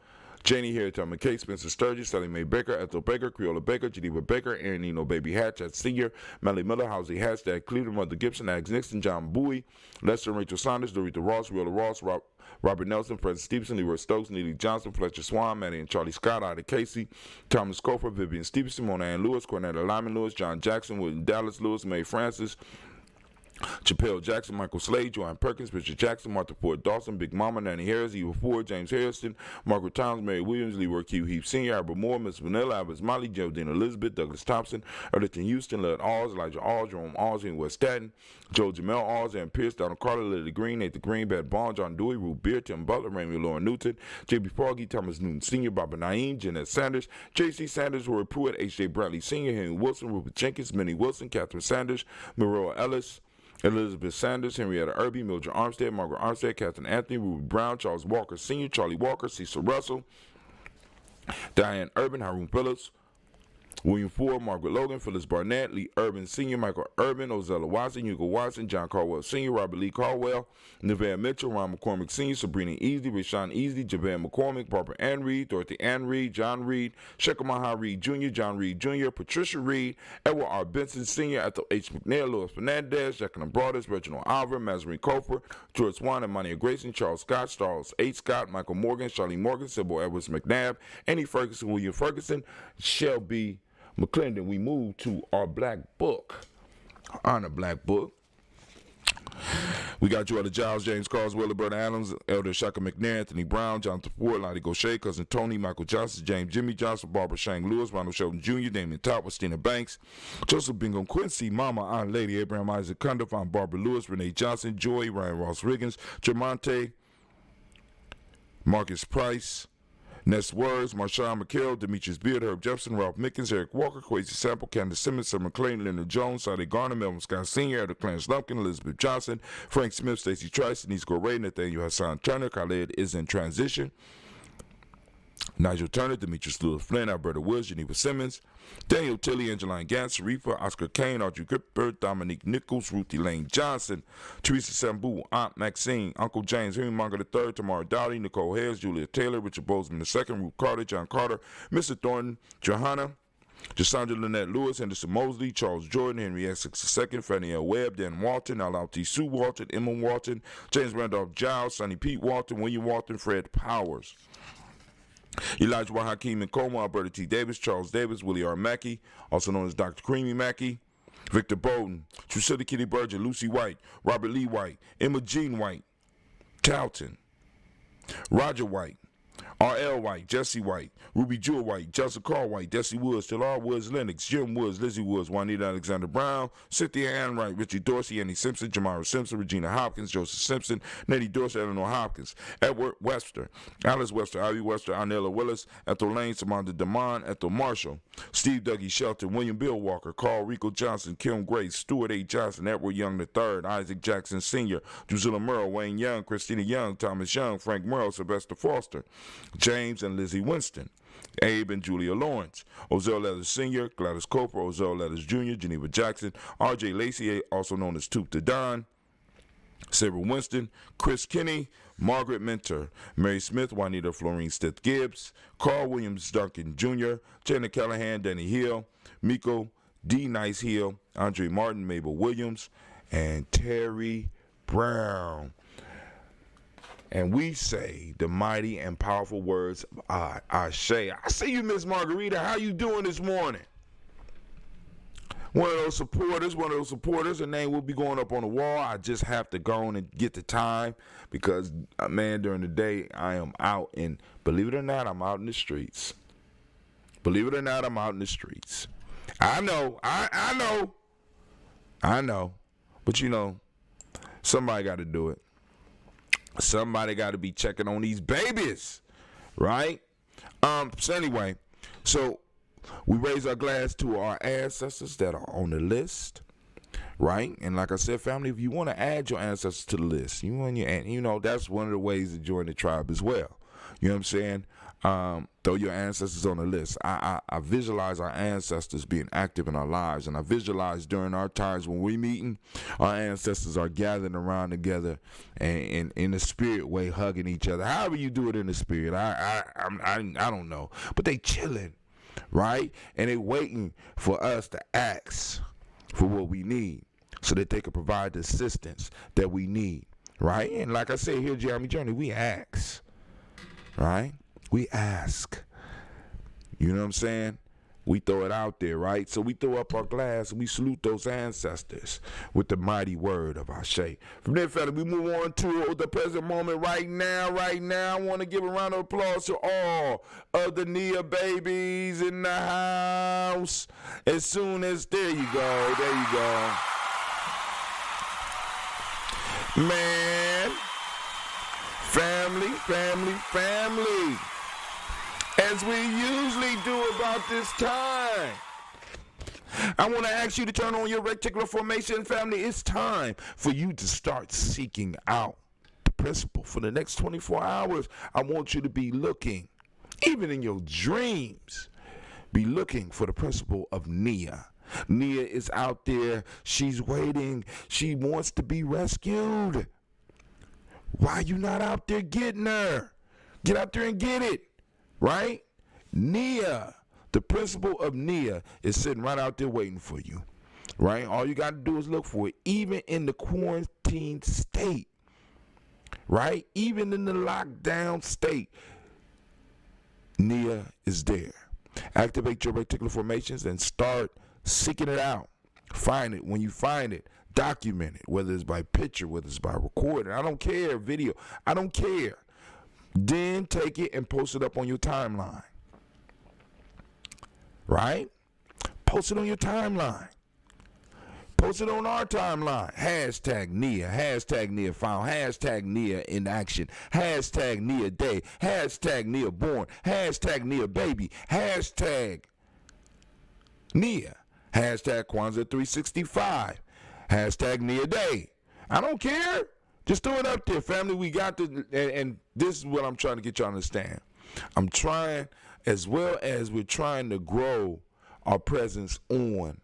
Janie Harriet McKay, Spencer Sturgis, Sally Mae Baker, Ethel Baker, Creola Baker, Geneva Baker, Aaron Eno Baby Hatch at Senior, Melly Miller, Housley Hatch, Dad Cleveland, Mother Gibson, Alex Nixon, John Bowie, Lester and Rachel Saunders, Dorita Ross, Willa Ross, Robert Nelson, Francis Stevenson, Leroy Stokes, Neely Johnson, Fletcher Swan, Maddie and Charlie Scott, Ida Casey, Thomas Cofer, Vivian Stevenson, Mona Ann Lewis, Cornetta Lyman Lewis, John Jackson, William Dallas Lewis, Mae Francis, Chappelle Jackson, Michael Slade, Joanne Perkins, Richard Jackson, Martha Ford Dawson, Big Mama, Nanny Harris, Eva Ford, James Harrison, Margaret Towns, Mary Williams, Leroy Q. Heath Sr., Albert Moore, Miss Vanilla, Albert Molly, Geraldine Elizabeth, Douglas Thompson, Erlington Houston, Led Alls, Elijah Alls, Jerome Alls, in West Staten, Joe Jamel Alls, Ann Pierce, Donald Carter, Lily Green, Nathan Green, Bad Bond, John Dewey, Ruth Beer, Tim Butler, Raymond Lauren Newton, J.B. Foggy, Thomas Newton Sr., Barbara Naeem, Jeanette Sanders, J.C. Sanders, Roy Pruitt, H.J. Bradley Sr., Henry Wilson, Rupert Jenkins, Minnie Wilson, Catherine Sanders, Maroa Ellis, Elizabeth Sanders, Henrietta Irby, Mildred Armstead, Margaret Armstead, Catherine Anthony, Ruby Brown, Charles Walker Sr., Charlie Walker, Cecil Russell, Diane Urban, Haroon Phillips, William Ford, Margaret Logan, Phyllis Barnett, Lee Urban Sr., Michael Urban, Ozella Watson, Hugo Watson, John Caldwell Sr., Robert Lee Caldwell, Nevada Mitchell, Ron McCormick Sr., Sabrina Easley, Rashawn Easley, Javan McCormick, Barbara Ann Reed, Dorothy Ann Reed, John Reed, Shekamaha Reed Jr., John Reed Jr., Patricia Reed, Edward R. Benson Sr., Ethel H. McNair, Louis Fernandez, Jacqueline Broadus, Reginald Alver, Mazarine Cofer, George Swan, Amania Grayson, Charles Scott, Charles H. Scott, Michael Morgan, Charlie Morgan, Sybil Edwards McNabb, Annie Ferguson, William Ferguson, Shelby McClendon. We move to our black book, honor black book. We got Joella Giles, James Carswell, Roberta Adams, Elder Shaka McNair, Anthony Brown, Jonathan Ford, Lottie Gaucher, Cousin Tony, Michael Johnson, James Jimmy Johnson, Barbara Shang Lewis, Ronald Shelton Jr., Damon Top, Christina Banks, Joseph Bingham Quincy, Mama, Aunt Lady, Abraham Isaac Cundiff, Aunt Barbara Lewis, Renee Johnson, Joy, Ryan Ross Riggins, Tremonte, Marcus Price, Ness Words, Marshawn McHale, Demetrius Beard, Herb Jefferson, Ralph Mickens, Eric Walker, Quasi Sample, Candace Simmons, Summer McLean, Leonard Jones, Sade Garner, Melvin Scott Sr., Edward Clarence Lumpkin, Elizabeth Johnson, Frank Smith, Stacey Trice, Denise Goray, Nathaniel Hassan Turner, Khaled is in transition, Nigel Turner, Demetrius Lewis Flynn, Alberta Woods, Geneva Simmons, Daniel Tilley, Angeline Gantz, Sharifa, Oscar Kane, Audrey Gripper, Dominique Nichols, Ruthie Lane Johnson, Teresa Sambu, Aunt Maxine, Uncle James, Henry Munger III, Tamara Dowdy, Nicole Hayes, Julia Taylor, Richard Bozeman II, Ruth Carter, John Carter, Mr. Thornton, Johanna, Jasandra Lynette Lewis, Henderson Mosley, Charles Jordan, Henry Essex II, Fannie L. Webb, Dan Walton, L.T. Sue Walton, Emma Walton, James Randolph Giles, Sonny Pete Walton, William Walton, Fred Powers, Elijah Y. Hakeem Nkoma, Alberta T. Davis, Charles Davis, Willie R. Mackey, also known as Dr. Creamy Mackey, Victor Bowden, Drusilla Kitty Berger, Lucy White, Robert Lee White, Emma Jean White, Talton, Roger White, R.L. White, Jesse White, Ruby Jewel White, Jessica Carl White, Desi Woods, Talar Woods, Lennox, Jim Woods, Lizzie Woods, Juanita Alexander Brown, Cynthia Ann Wright, Richie Dorsey, Annie Simpson, Jamara Simpson, Regina Hopkins, Joseph Simpson, Nettie Dorsey, Eleanor Hopkins, Edward Webster, Alice Webster, Ivy Webster, Arnella Willis, Ethel Lane, Samantha Damon, Ethel Marshall, Steve Dougie Shelton, William Bill Walker, Carl Rico Johnson, Kim Grace, Stuart A. Johnson, Edward Young III, Isaac Jackson Sr., Drusilla Merle, Wayne Young, Christina Young, Thomas Young, Frank Merle, Sylvester Foster, James and Lizzie Winston, Abe and Julia Lawrence, Ozell Leathers Sr., Gladys Cooper, Ozell Leathers Jr., Geneva Jackson, R.J. Lacey, also known as Toop the Don, Sarah Winston, Chris Kinney, Margaret Mentor, Mary Smith, Juanita Florine Stith Gibbs, Carl Williams Duncan Jr., Janet Callahan, Danny Hill, Miko D. Nice Hill, Andre Martin, Mabel Williams, and Terry Brown. And we say the mighty and powerful words of Ashe. I see you, Miss Margarita. How you doing this morning? One of those supporters, her name will be going up on the wall. I just have to go on and get the time because, man, during the day, I am out. And believe it or not, I'm out in the streets. I know. But, you know, somebody got to do it. Somebody got to be checking on these babies, right? So anyway, we raise our glass to our ancestors that are on the list, right? And like I said, family, if you want to add your ancestors to the list, that's one of the ways to join the tribe as well. You know what I'm saying? Throw your ancestors on the list. I visualize our ancestors being active in our lives, and I visualize during our times when we're meeting, our ancestors are gathering around together and in a spirit way, hugging each other. However you do it in the spirit, I don't know, but they chilling, right? And they waiting for us to ask for what we need so that they can provide the assistance that we need, right? And like I said here, Jeremy Journey, we ask, right? We ask. You know what I'm saying? We throw it out there, right? So we throw up our glass and we salute those ancestors with the mighty word of Ashe. From there, family, we move on to the present moment right now. I want to give a round of applause to all of the Nia babies in the house. As soon as, there you go. Man, family. As we usually do about this time, I want to ask you to turn on your reticular formation, family. It's time for you to start seeking out the principle. For the next 24 hours, I want you to be looking, even in your dreams, be looking for the principle of Nia. Nia is out there. She's waiting. She wants to be rescued. Why you not out there getting her? Get out there and get it. Right? Nia, the principle of Nia is sitting right out there waiting for you. Right? All you got to do is look for it, even in the quarantine state. Right? Even in the lockdown state, Nia is there. Activate your reticular formations and start seeking it out. Find it. When you find it, document it, whether it's by picture, whether it's by recording. I don't care, video. I don't care. Then take it and post it up on your timeline. Right? Post it on your timeline. Post it on our timeline. Hashtag Nia. Hashtag Nia found. Hashtag Nia in action. Hashtag Nia day. Hashtag Nia born. Hashtag Nia baby. Hashtag Nia. Hashtag Kwanzaa 365. Hashtag Nia day. I don't care. Just throw it up there, family. We got to, and this is what I'm trying to get you to understand. I'm trying, as well as we're trying to grow our presence on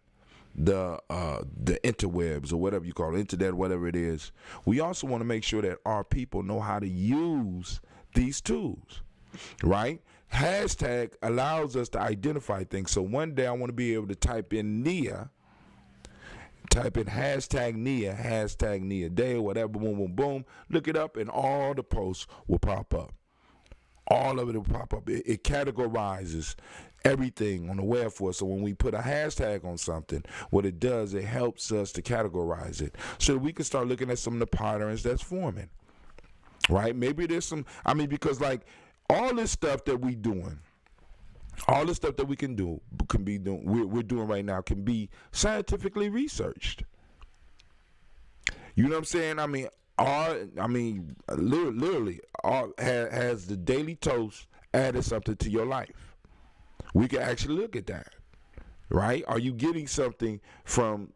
the interwebs or whatever you call it, internet, whatever it is. We also want to make sure that our people know how to use these tools, right? Hashtag allows us to identify things. So one day I want to be able to type in Nia. Type in hashtag Nia day, or whatever, boom, boom, boom. Look it up, and all the posts will pop up. All of it will pop up. It categorizes everything on the web for us. So when we put a hashtag on something, what it does, it helps us to categorize it so that we can start looking at some of the patterns that's forming. Right? Maybe there's some, because like all this stuff that we doing, all the stuff that we can be doing, we're doing right now can be scientifically researched. You know what I'm saying? Literally, has the Daily Toast added something to your life? We can actually look at that, right? Are you getting something from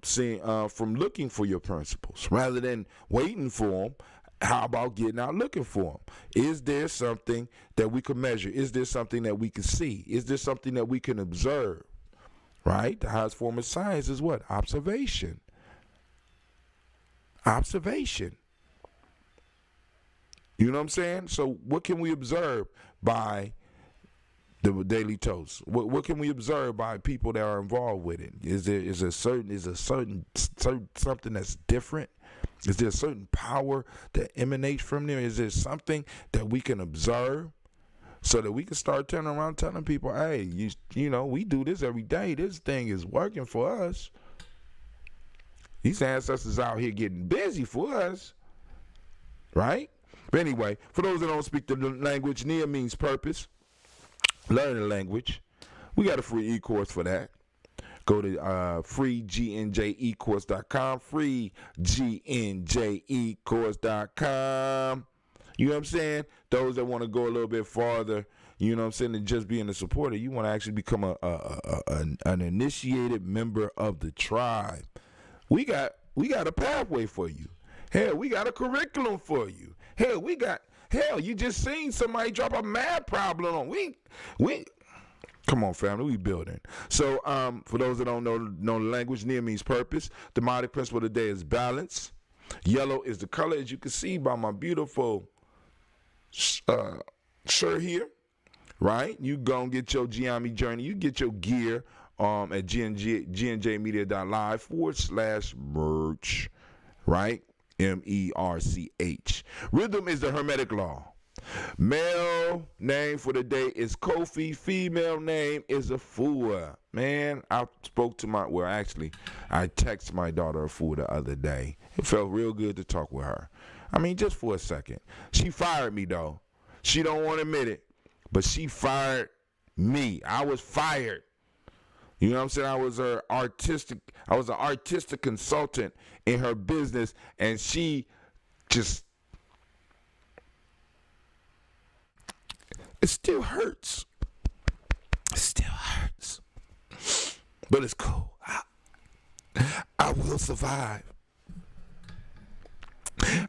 looking for your principles rather than waiting for them? How about getting out looking for them? Is there something that we can measure? Is there something that we can see? Is there something that we can observe? Right? The highest form of science is what? Observation. Observation. You know what I'm saying? So what can we observe by the Daily Toast? What can we observe by people that are involved with it? Is there certain something that's different? Is there a certain power that emanates from there? Is there something that we can observe so that we can start turning around telling people, hey, you know, we do this every day. This thing is working for us. These ancestors out here getting busy for us, right? But anyway, for those that don't speak the language, Nia means purpose. Learn the language. We got a free e-course for that. Go to freegnjecourse.com, freegnjecourse.com. You know what I'm saying? Those that want to go a little bit farther, you know what I'm saying, than just being a supporter, you want to actually become an initiated member of the tribe. We got a pathway for you. Hell, we got a curriculum for you. Hell, you just seen somebody drop a math problem on. We come on, family, we building. So, for those that don't know the language, Nia means purpose. The demonic principle of the day is balance. Yellow is the color, as you can see by my beautiful shirt here, right? You go and get your Giammi journey. You get your gear at gnjmedia.live/merch, right? MERCH. Rhythm is the Hermetic law. Male name for the day is Kofi. Female name is Afua. Man, I texted my daughter Afua the other day. It felt real good to talk with her. I mean, just for a second. She fired me, though. She don't want to admit it, but she fired me. I was fired. You know what I'm saying? I was an artistic consultant in her business, and she just, it still hurts. It still hurts. But it's cool. I will survive.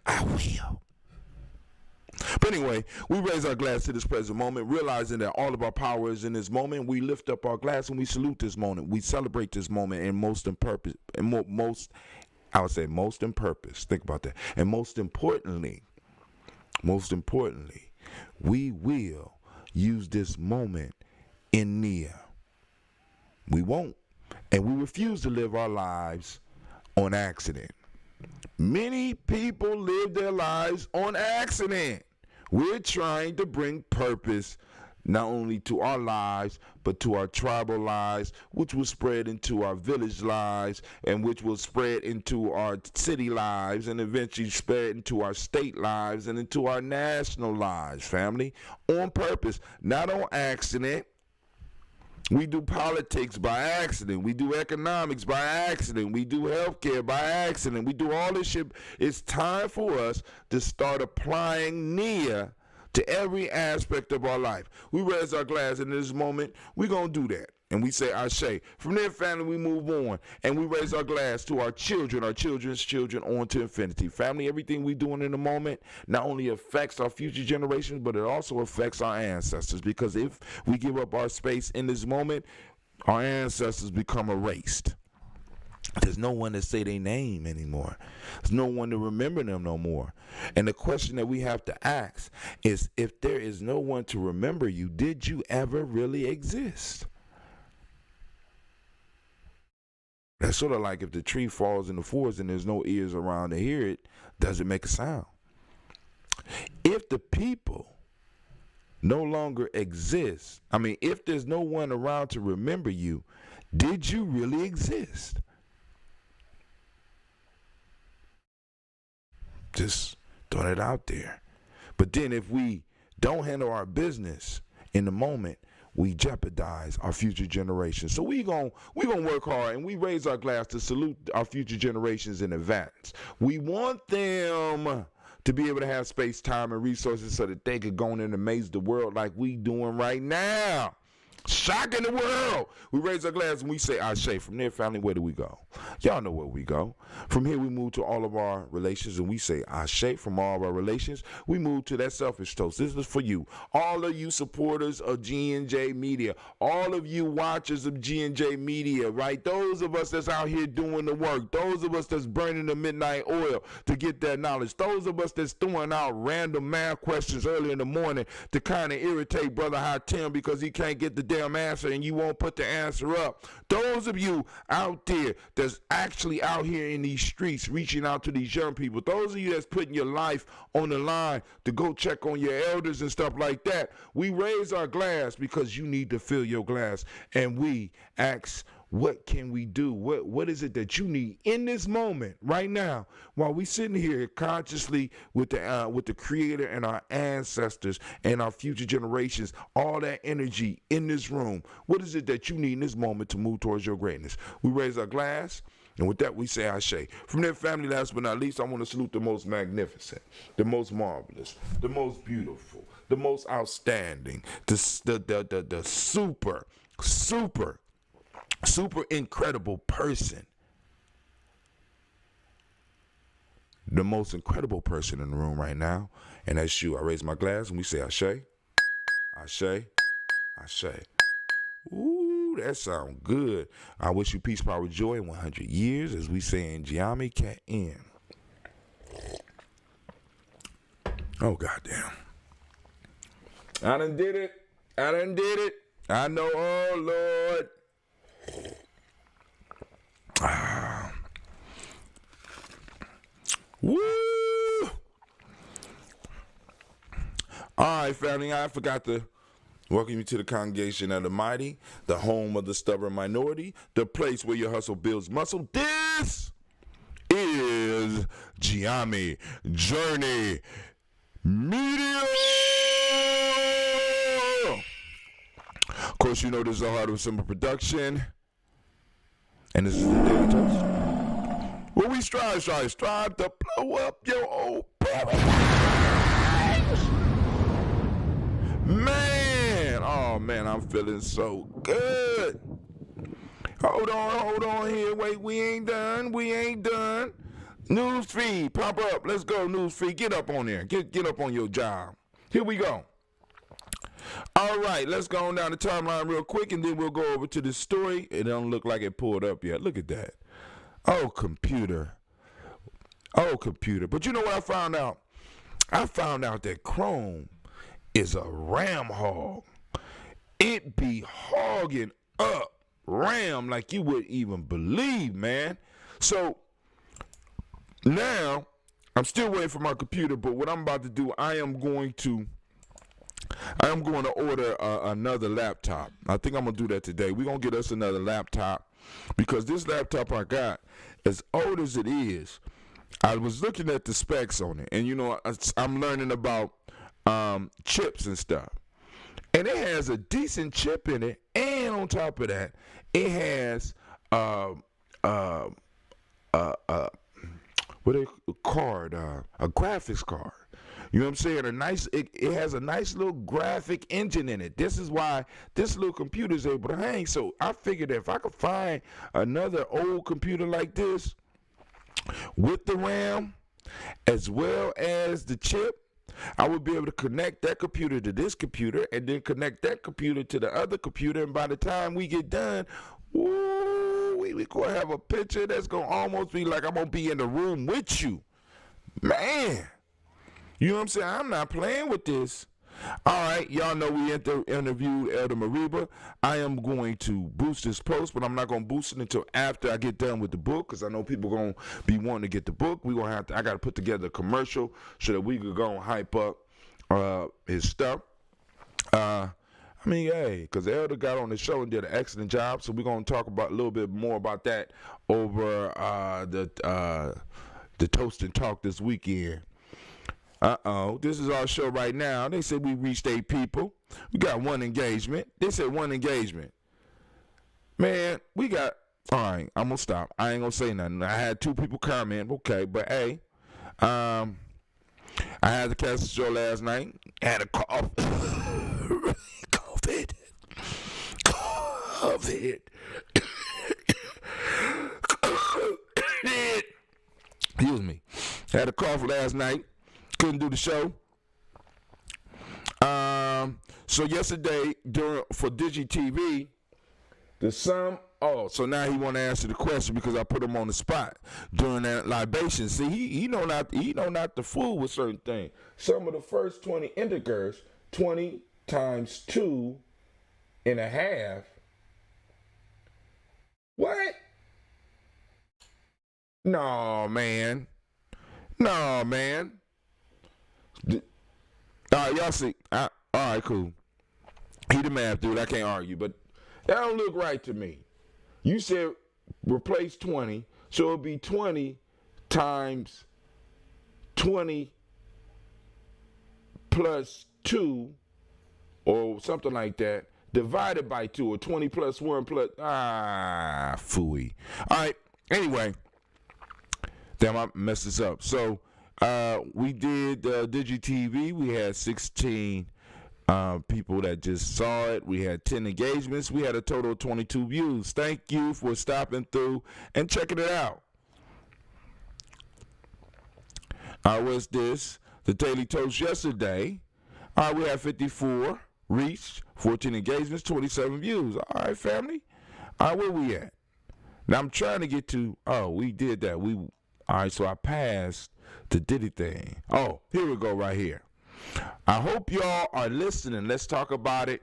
I will. But anyway, we raise our glass to this present moment, realizing that all of our power is in this moment. We lift up our glass and we salute this moment. We celebrate this moment, and most in purpose. Think about that. And most importantly, we will use this moment in Nia. We won't. And we refuse to live our lives on accident. Many people live their lives on accident. We're trying to bring purpose not only to our lives, but to our tribal lives, which will spread into our village lives, and which will spread into our city lives, and eventually spread into our state lives and into our national lives, family. On purpose, not on accident. We do politics by accident. We do economics by accident. We do healthcare by accident. We do all this shit. It's time for us to start applying Nia to every aspect of our life. We raise our glass in this moment. We're going to do that. And we say, Ashe. From there, family, we move on. And we raise our glass to our children, our children's children, on to infinity. Family, everything we're doing in the moment not only affects our future generations, but it also affects our ancestors. Because if we give up our space in this moment, our ancestors become erased. There's no one to say their name anymore. There's no one to remember them no more. And the question that we have to ask is, if there is no one to remember you, did you ever really exist? That's sort of like if the tree falls in the forest and there's no ears around to hear it, does it make a sound? If the people no longer exist, if there's no one around to remember you, did you really exist? Just throwing it out there. But then if we don't handle our business in the moment, we jeopardize our future generations. So we gonna work hard, and we raise our glass to salute our future generations in advance. We want them to be able to have space, time, and resources so that they could go in and amaze the world like we doing right now. Shocking the world. We raise our glass and we say, Ashe. From there, family, where do we go? Y'all know where we go. From here, we move to all of our relations and we say, Ashe. From all of our relations, we move to that selfish toast. This is for you. All of you supporters of G&J Media. All of you watchers of G&J Media, right? Those of us that's out here doing the work. Those of us that's burning the midnight oil to get that knowledge. Those of us that's throwing out random math questions early in the morning to kind of irritate Brother Hatim because he can't get the damn answer and you won't put the answer up. Those of you out there that's actually out here in these streets reaching out to these young people, those of you that's putting your life on the line to go check on your elders and stuff like that, we raise our glass because you need to fill your glass, and we ask, what can we do? What is it that you need in this moment right now while we sitting here consciously with the Creator and our ancestors and our future generations, all that energy in this room? What is it that you need in this moment to move towards your greatness? We raise our glass, and with that we say Ashe. From there, family, last but not least, I want to salute the most magnificent, the most marvelous, the most beautiful, the most outstanding, the super incredible person, the most incredible person in the room right now, and that's you. I raise my glass and we say Ashe, Ashe, Ashe. Ooh, that sounds good. I wish you peace, power, joy, 100 years, as we say in Giami Kain. Oh, goddamn. I done did it. I know, oh, Lord. Woo! All right, family, I forgot to welcome you to the congregation of the mighty, the home of the stubborn minority, the place where your hustle builds muscle. This is Giami Journey Media. Of course, you know this is a Heart of Simple production. And this is the Daily Toast, where we strive to blow up your old paradigms. Man, oh man, I'm feeling so good. Hold on here. Wait, we ain't done. News feed, pop up. Let's go, news feed. Get up on there. Get up on your job. Here we go. All right, let's go on down the timeline real quick, and then we'll go over to the story. It don't look like it pulled up yet. Look at that. Oh, computer. But you know what I found out? I found out that Chrome is a RAM hog. It be hogging up RAM like you wouldn't even believe, man. So now I'm still waiting for my computer, but what I'm about to do, I am going to order another laptop. I think I'm going to do that today. We're going to get us another laptop because this laptop I got, as old as it is, I was looking at the specs on it, and you know, I'm learning about chips and stuff. And it has a decent chip in it, and on top of that, it has a graphics card. You know what I'm saying? It has a nice little graphic engine in it. This is why this little computer is able to hang. So I figured that if I could find another old computer like this with the RAM as well as the chip, I would be able to connect that computer to this computer and then connect that computer to the other computer. And by the time we get done, we gonna have a picture that's gonna almost be like I'm gonna be in the room with you, man. You know what I'm saying? I'm not playing with this. All right, y'all know we interviewed Elder Mariba. I am going to boost this post, but I'm not going to boost it until after I get done with the book, because I know people going to be wanting to get the book. I got to put together a commercial so that we could go and hype up his stuff. Because the Elder got on the show and did an excellent job, so we're going to talk about a little bit more about that over the Toast and Talk this weekend. This is our show right now. They said we reached 8 people. We got 1 engagement. They said 1 engagement. Man, we got, all right, I'm going to stop. I ain't going to say nothing. I had 2 people comment. Okay, but hey, I had to catch the show last night. Had a cough. COVID. Excuse me. Had a cough last night. Couldn't do the show. So yesterday for DigiTV, so now he want to answer the question because I put him on the spot during that libation. See, he know not to fool with certain things. Some of the first 20 integers, 20 times 2.5. What? No, man. All right, y'all see. All right, cool. He the math dude. I can't argue, but that don't look right to me. You said replace 20, so it'll be 20 times 20 plus 2 or something like that, divided by 2, or 20 plus 1 plus, phooey. All right, anyway, damn, I messed this up. So we did DigiTV. We had 16 people that just saw it. We had 10 engagements. We had a total of 22 views. Thank you for stopping through and checking it out. What's this? The Daily Toast yesterday. We had 54 reached, 14 engagements, 27 views. All right, family. Where we at? Now I'm trying to get to, we did that. All right, so I passed the Diddy thing. Oh, here we go right here. I hope y'all are listening. Let's talk about it.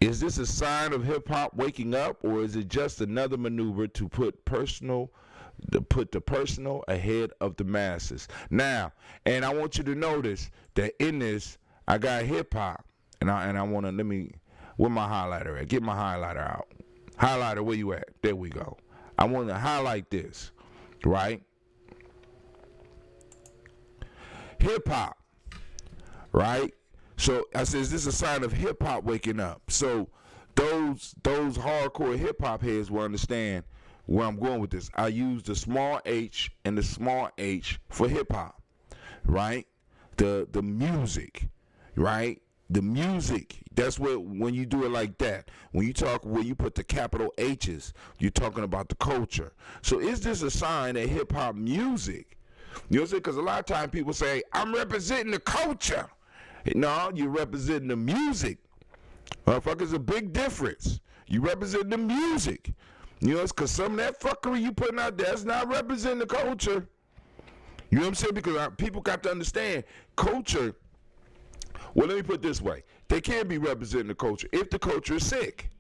Is this a sign of hip-hop waking up, or is it just another maneuver to put the personal ahead of the masses? Now, and I want you to notice that in this, I got hip-hop, and I want to, where my highlighter at? Get my highlighter out. Highlighter, where you at? There we go. I want to highlight this, right? Hip-hop, right? So I said, is this a sign of hip-hop waking up? So those hardcore hip-hop heads will understand where I'm going with this. I use the small h and the small h for hip-hop, right? The music, right? The music, that's when you do it like that. When you put the capital H's, you're talking about the culture. So is this a sign that hip-hop music, you know what I'm saying? Because a lot of times people say, I'm representing the culture. No, you're representing the music. Motherfuckers, a big difference. You represent the music. You know, it's because some of that fuckery you putting out there is not representing the culture. You know what I'm saying? Because people got to understand culture. Well, let me put it this way. They can't be representing the culture if the culture is sick.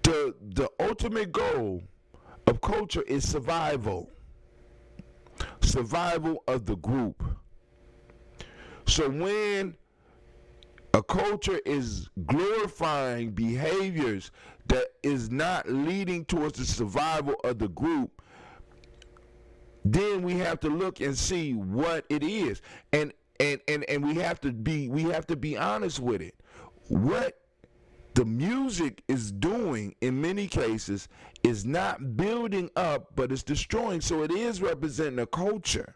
The ultimate goal of culture is survival. Survival of the group. So when a culture is glorifying behaviors that is not leading towards the survival of the group, then we have to look and see what it is. And we have to be honest with it. What the music is doing in many cases is not building up, but it's destroying. So it is representing a culture.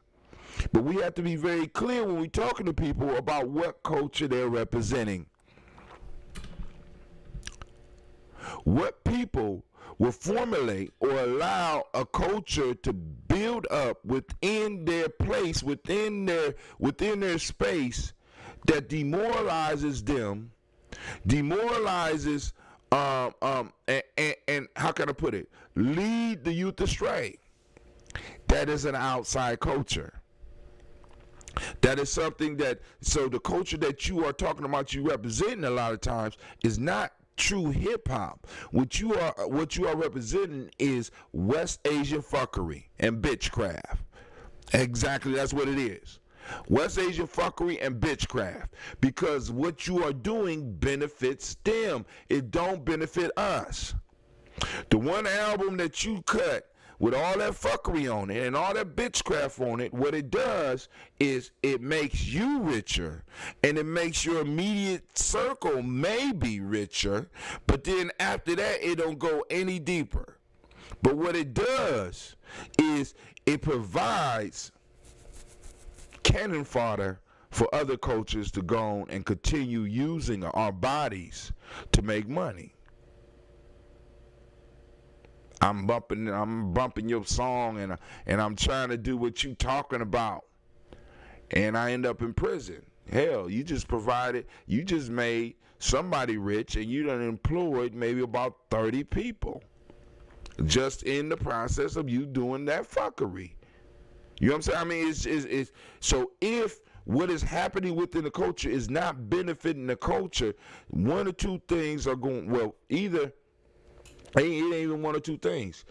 But we have to be very clear when we're talking to people about what culture they're representing. What people will formulate or allow a culture to build up within their place, within their space, that demoralizes them, demoralizes and how can I put it? Lead the youth astray. That is an outside culture. That is something that, so the culture that you are talking about, you representing a lot of times, is not true hip hop. What you are representing is West Asian fuckery and bitchcraft. Exactly, that's what it is. West Asian fuckery and bitchcraft. Because what you are doing benefits them. It don't benefit us. The one album that you cut with all that fuckery on it and all that bitchcraft on it, what it does is it makes you richer, and it makes your immediate circle maybe richer, but then after that, it don't go any deeper. But what it does is it provides cannon fodder for other cultures to go on and continue using our bodies to make money. I'm bumping your song, and I'm trying to do what you talking about, and I end up in prison. Hell, you just made somebody rich, and you done employed maybe about 30 people just in the process of you doing that fuckery. You know what I'm saying? I mean, it's so if what is happening within the culture is not benefiting the culture, one or two things are going, well, either it ain't even one or two things.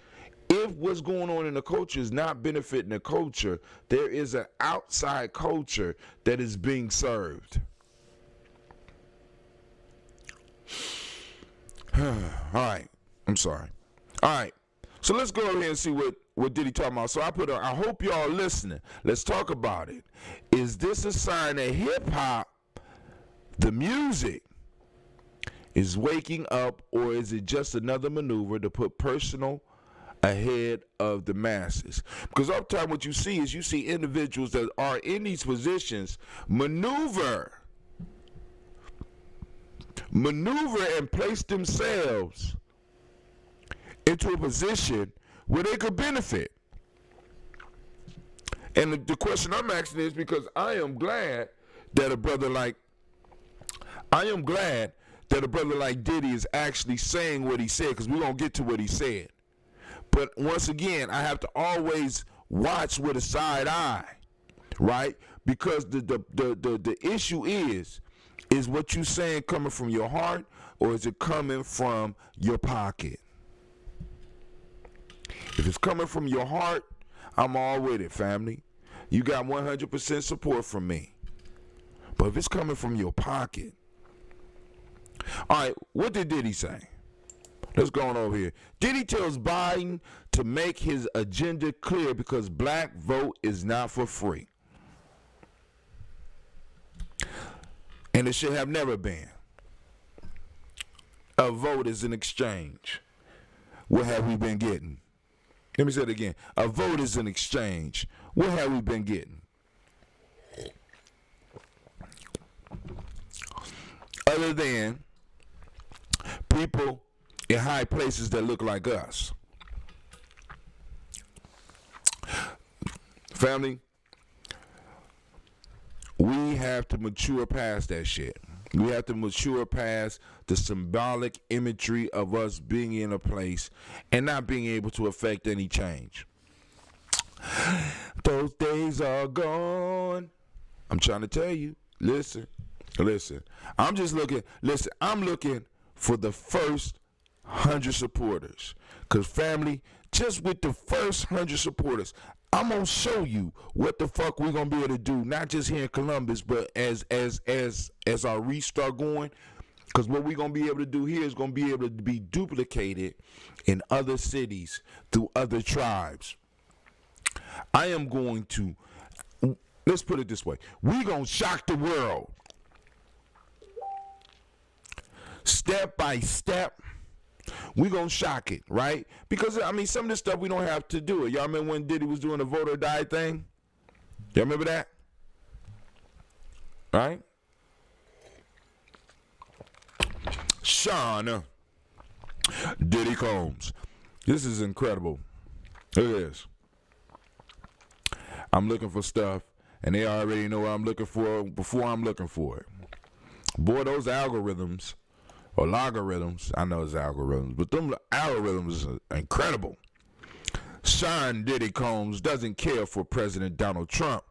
If what's going on in the culture is not benefiting the culture, there is an outside culture that is being served. All right. I'm sorry. All right. So let's go ahead and see what Diddy talking about. So I hope y'all listening. Let's talk about it. Is this a sign that hip hop, the music, is waking up, or is it just another maneuver to put personal ahead of the masses? Because oftentimes what you see is you see individuals that are in these positions maneuver and place themselves into a position where they could benefit. And the question I'm asking is because I am glad that a brother like Diddy is actually saying what he said, because we're going to get to what he said. But once again, I have to always watch with a side eye, right? Because the issue is what you saying coming from your heart, or is it coming from your pocket? If it's coming from your heart, I'm all with it, family. You got 100% support from me. But if it's coming from your pocket, all right, what did Diddy say? Let's go on over here. Diddy tells Biden to make his agenda clear because black vote is not for free. And it should have never been. A vote is an exchange. What have we been getting? Let me say it again. A vote is an exchange. What have we been getting? Other than people in high places that look like us. Family, we have to mature past that shit. We have to mature past the symbolic imagery of us being in a place and not being able to affect any change. Those days are gone. I'm trying to tell you. Listen. I'm looking for the first 100 supporters. Because family, just with the first 100 supporters, I'm going to show you what the fuck we're going to be able to do, not just here in Columbus, but as our reach start going. Because what we're going to be able to do here is going to be able to be duplicated in other cities through other tribes. I am going to, let's put it this way, we're going to shock the world. Step by step, we're going to shock it, right? Because, I mean, some of this stuff we don't have to do it. Y'all remember when Diddy was doing the vote or die thing? Y'all remember that? Right? Sean Diddy Combs. This is incredible. It is. I'm looking for stuff, and they already know what I'm looking for before I'm looking for it. Boy, those algorithms, or logarithms, I know it's algorithms, but them algorithms are incredible. Sean Diddy Combs doesn't care for President Donald Trump,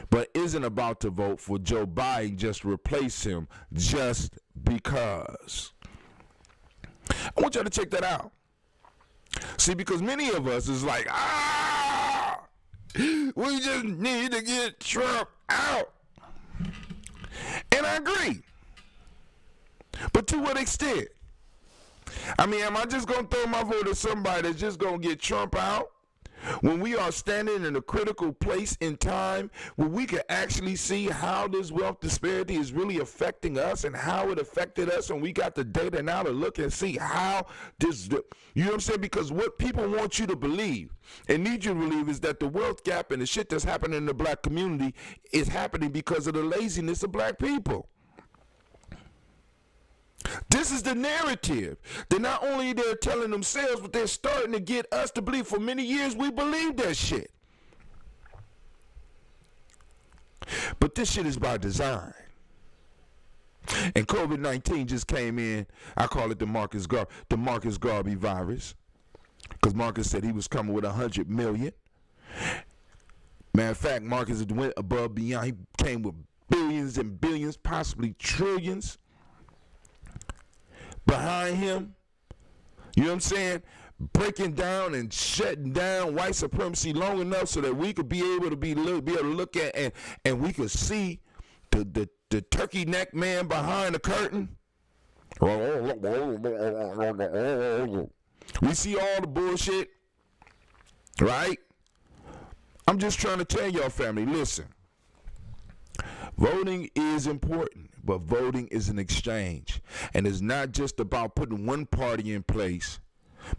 but isn't about to vote for Joe Biden just to replace him just because. I want y'all to check that out. See, because many of us is like, we just need to get Trump out. And I agree. But to what extent? I mean, am I just going to throw my vote at somebody that's just going to get Trump out? when we are standing in a critical place in time where we can actually see how this wealth disparity is really affecting us and how it affected us, and we got the data now to look and see how this, you know what I'm saying? Because what people want you to believe and need you to believe is that the wealth gap and the shit that's happening in the black community is happening because of the laziness of black people. This is the narrative that not only they're telling themselves, but they're starting to get us to believe. For many years, we believed that shit. But this shit is by design. And COVID-19 just came in. I call it the Marcus Garvey virus, because Marcus said he was coming with 100 million. Matter of fact, Marcus went above beyond. He came with billions and billions, possibly trillions behind him. You know what I'm saying? Breaking down and shutting down white supremacy long enough so that we could be able to look at and we could see the turkey neck man behind the curtain. We see all the bullshit, right? I'm just trying to tell y'all, family, listen. Voting is important, but voting is an exchange. And it's not just about putting one party in place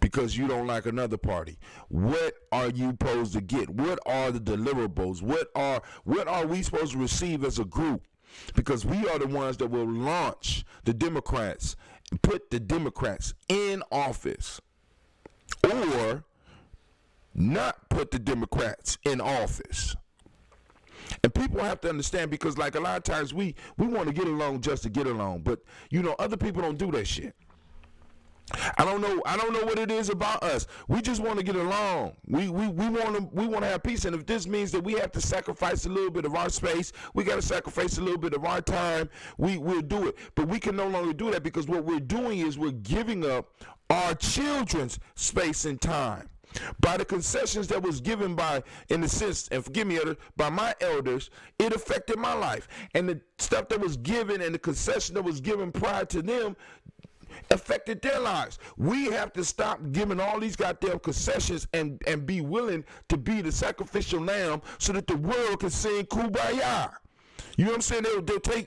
because you don't like another party. What are you supposed to get? What are the deliverables? What are we supposed to receive as a group? Because we are the ones that will launch the Democrats and put the Democrats in office, or not put the Democrats in office. And people have to understand, because like a lot of times we want to get along just to get along, but you know, other people don't do that shit. I don't know what it is about us. We just want to get along. We want to have peace, and if this means that we have to sacrifice a little bit of our space, we got to sacrifice a little bit of our time, we'll do it. But we can no longer do that, because what we're doing is we're giving up our children's space and time by the concessions that was given by, in a sense, and forgive me, by my elders. It affected my life, and the stuff that was given and the concession that was given prior to them affected their lives. We have to stop giving all these goddamn concessions and be willing to be the sacrificial lamb so that the world can sing Kumbaya. You know what I'm saying?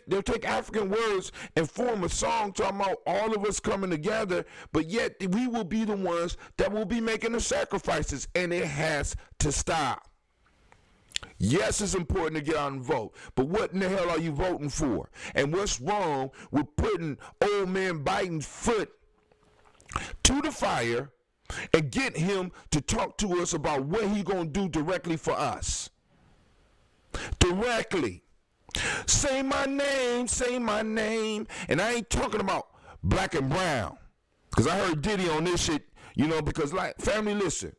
They'll take African words and form a song talking about all of us coming together, but yet we will be the ones that will be making the sacrifices, and it has to stop. Yes, it's important to get out and vote, but what in the hell are you voting for? And what's wrong with putting old man Biden's foot to the fire and get him to talk to us about what he gonna do directly for us? Directly. Say my name, and I ain't talking about black and brown, because I heard Diddy on this shit, you know, because like, family, listen,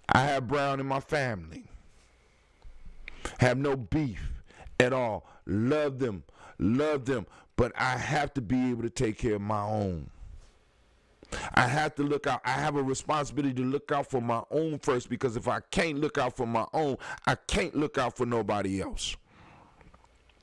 I have brown in my family, have no beef at all, love them, but I have to be able to take care of my own. I have to look out. I have a responsibility to look out for my own first, because if I can't look out for my own, I can't look out for nobody else.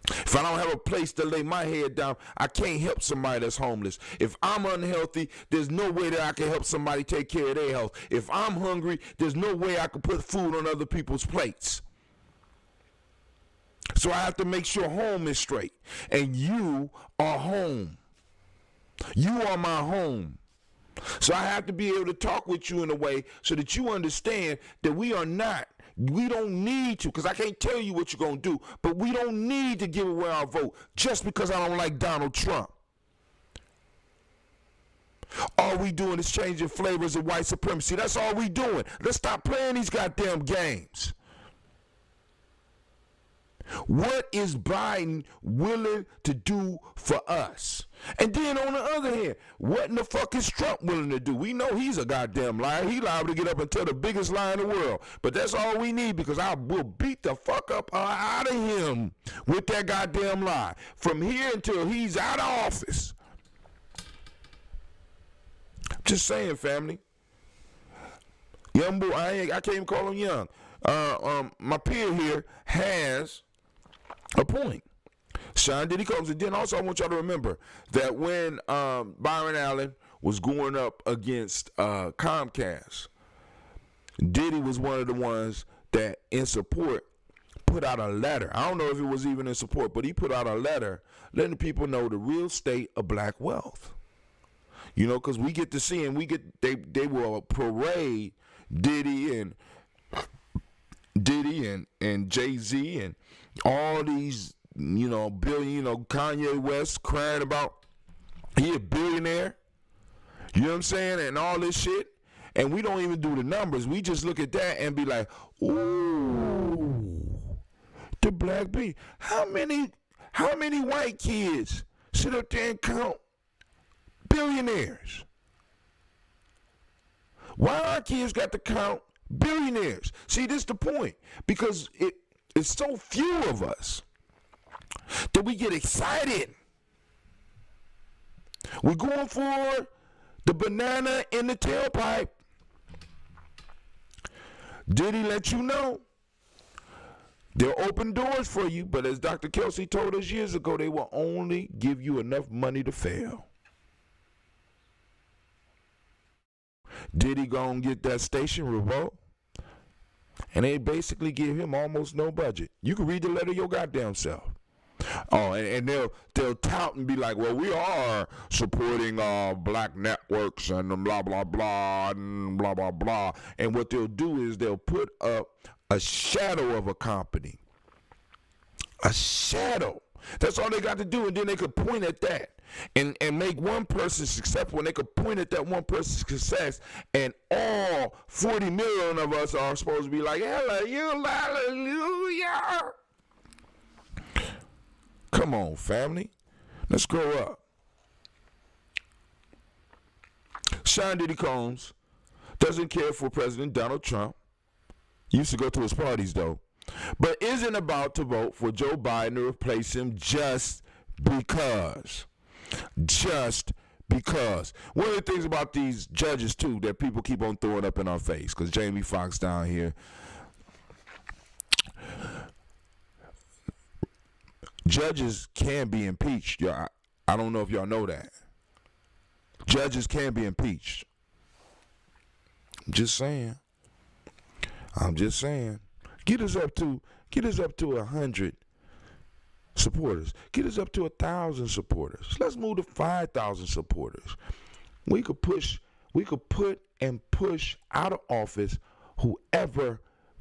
If I don't have a place to lay my head down, I can't help somebody that's homeless. If I'm unhealthy, there's no way that I can help somebody take care of their health. If I'm hungry, there's no way I can put food on other people's plates. So I have to make sure home is straight. And you are home. You are my home. So I have to be able to talk with you in a way so that you understand that we don't need to, because I can't tell you what you're going to do, but we don't need to give away our vote just because I don't like Donald Trump. All we doing is changing flavors of white supremacy. That's all we doing. Let's stop playing these goddamn games. What is Biden willing to do for us? And then on the other hand, what in the fuck is Trump willing to do? We know he's a goddamn liar. He liable to get up and tell the biggest lie in the world. But that's all we need, because I will beat the fuck up out of him with that goddamn lie from here until he's out of office. Just saying, family. Young boy, I can't even call him young. My peer here has a point. Sean Diddy Combs. And then also I want y'all to remember that when Byron Allen was going up against Comcast, Diddy was one of the ones that, in support, put out a letter. I don't know if it was even in support, but he put out a letter letting people know the real state of black wealth. You know, because we get to see him. They will parade Diddy and Jay-Z and all these, Kanye West crying about he a billionaire. You know what I'm saying? And all this shit. And we don't even do the numbers. We just look at that and be like, ooh, the black baby. How many white kids sit up there and count billionaires? Why our kids got to count billionaires? See, this is the point. Because it's so few of us that we get excited. We're going for the banana in the tailpipe. Did he let you know? They'll open doors for you, but as Dr. Kelsey told us years ago, they will only give you enough money to fail. Did he go and get that station revoked? And they basically give him almost no budget. You can read the letter your goddamn self. Oh, and they'll tout and be like, well, we are supporting black networks and blah, blah, blah, and blah, blah, blah. And what they'll do is they'll put up a shadow of a company. A shadow. That's all they got to do, and then they could point at that and make one person successful, and they could point at that one person's success, and all 40 million of us are supposed to be like, hallelujah. Come on, family. Let's grow up. Sean Diddy Combs doesn't care for President Donald Trump. Used to go to his parties, though. But isn't about to vote for Joe Biden to replace him just because. Just because. One of the things about these judges, too, that people keep on throwing up in our face, because Jamie Foxx down here, judges can be impeached. I don't know if y'all know that. Judges can be impeached. I'm just saying. Get us up to 100 supporters. Get us up to 1,000 supporters. Let's move to 5,000 supporters. We could put and push out of office whoever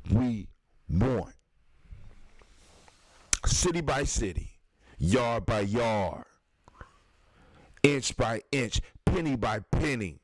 we want. City by city, yard by yard, inch by inch, penny by penny.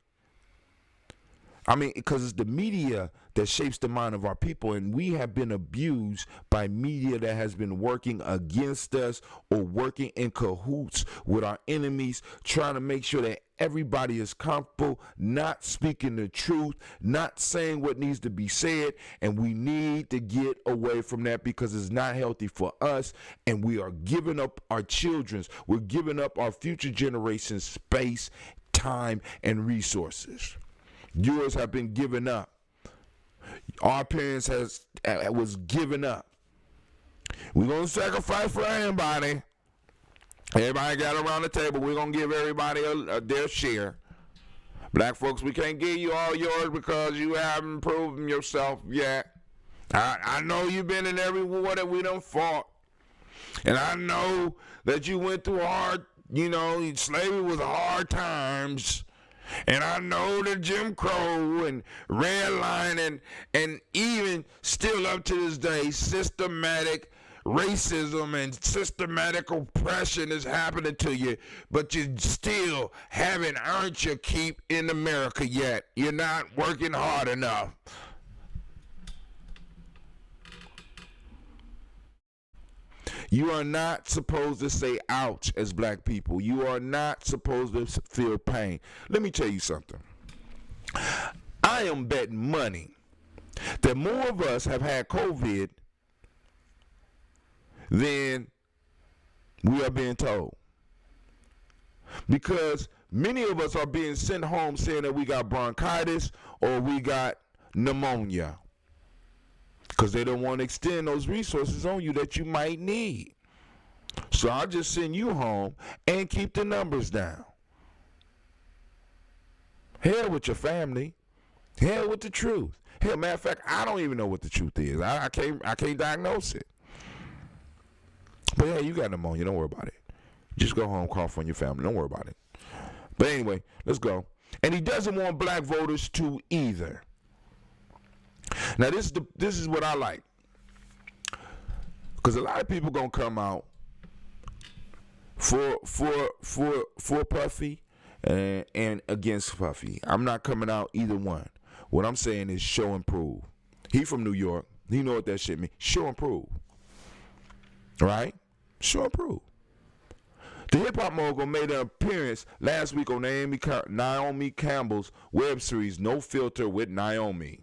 I mean, because it's the media that shapes the mind of our people, and we have been abused by media that has been working against us or working in cahoots with our enemies, trying to make sure that everybody is comfortable, not speaking the truth, not saying what needs to be said, and we need to get away from that because it's not healthy for us, and we are giving up our children's, we're giving up our future generations space, time, and resources. Yours have been given up. Our parents was given up. We're going to sacrifice for everybody. Everybody got around the table. We're going to give everybody their share. Black folks, we can't give you all yours because you haven't proven yourself yet. I know you've been in every war that we done fought. And I know that you went through hard, slavery was hard times. And I know that Jim Crow and redlining and even still up to this day, systematic racism and systematic oppression is happening to you, but you still haven't earned your keep in America yet. You're not working hard enough. You are not supposed to say ouch as black people. You are not supposed to feel pain. Let me tell you something. I am betting money that more of us have had COVID than we are being told. Because many of us are being sent home saying that we got bronchitis or we got pneumonia. Because they don't want to extend those resources on you that you might need. So I'll just send you home and keep the numbers down. Hell with your family. Hell with the truth. Hell, matter of fact, I don't even know what the truth is. I can't diagnose it. But yeah, you got pneumonia. Don't worry about it. Just go home, cough on your family. Don't worry about it. But anyway, let's go. And he doesn't want black voters to either. Now this is what I like, because a lot of people gonna come out for Puffy and against Puffy. I'm not coming out either one. What I'm saying is show and prove. He from New York. He know what that shit means. Show and prove. Right? Show and prove. The hip-hop mogul made an appearance last week on Naomi Campbell's web series No Filter with Naomi.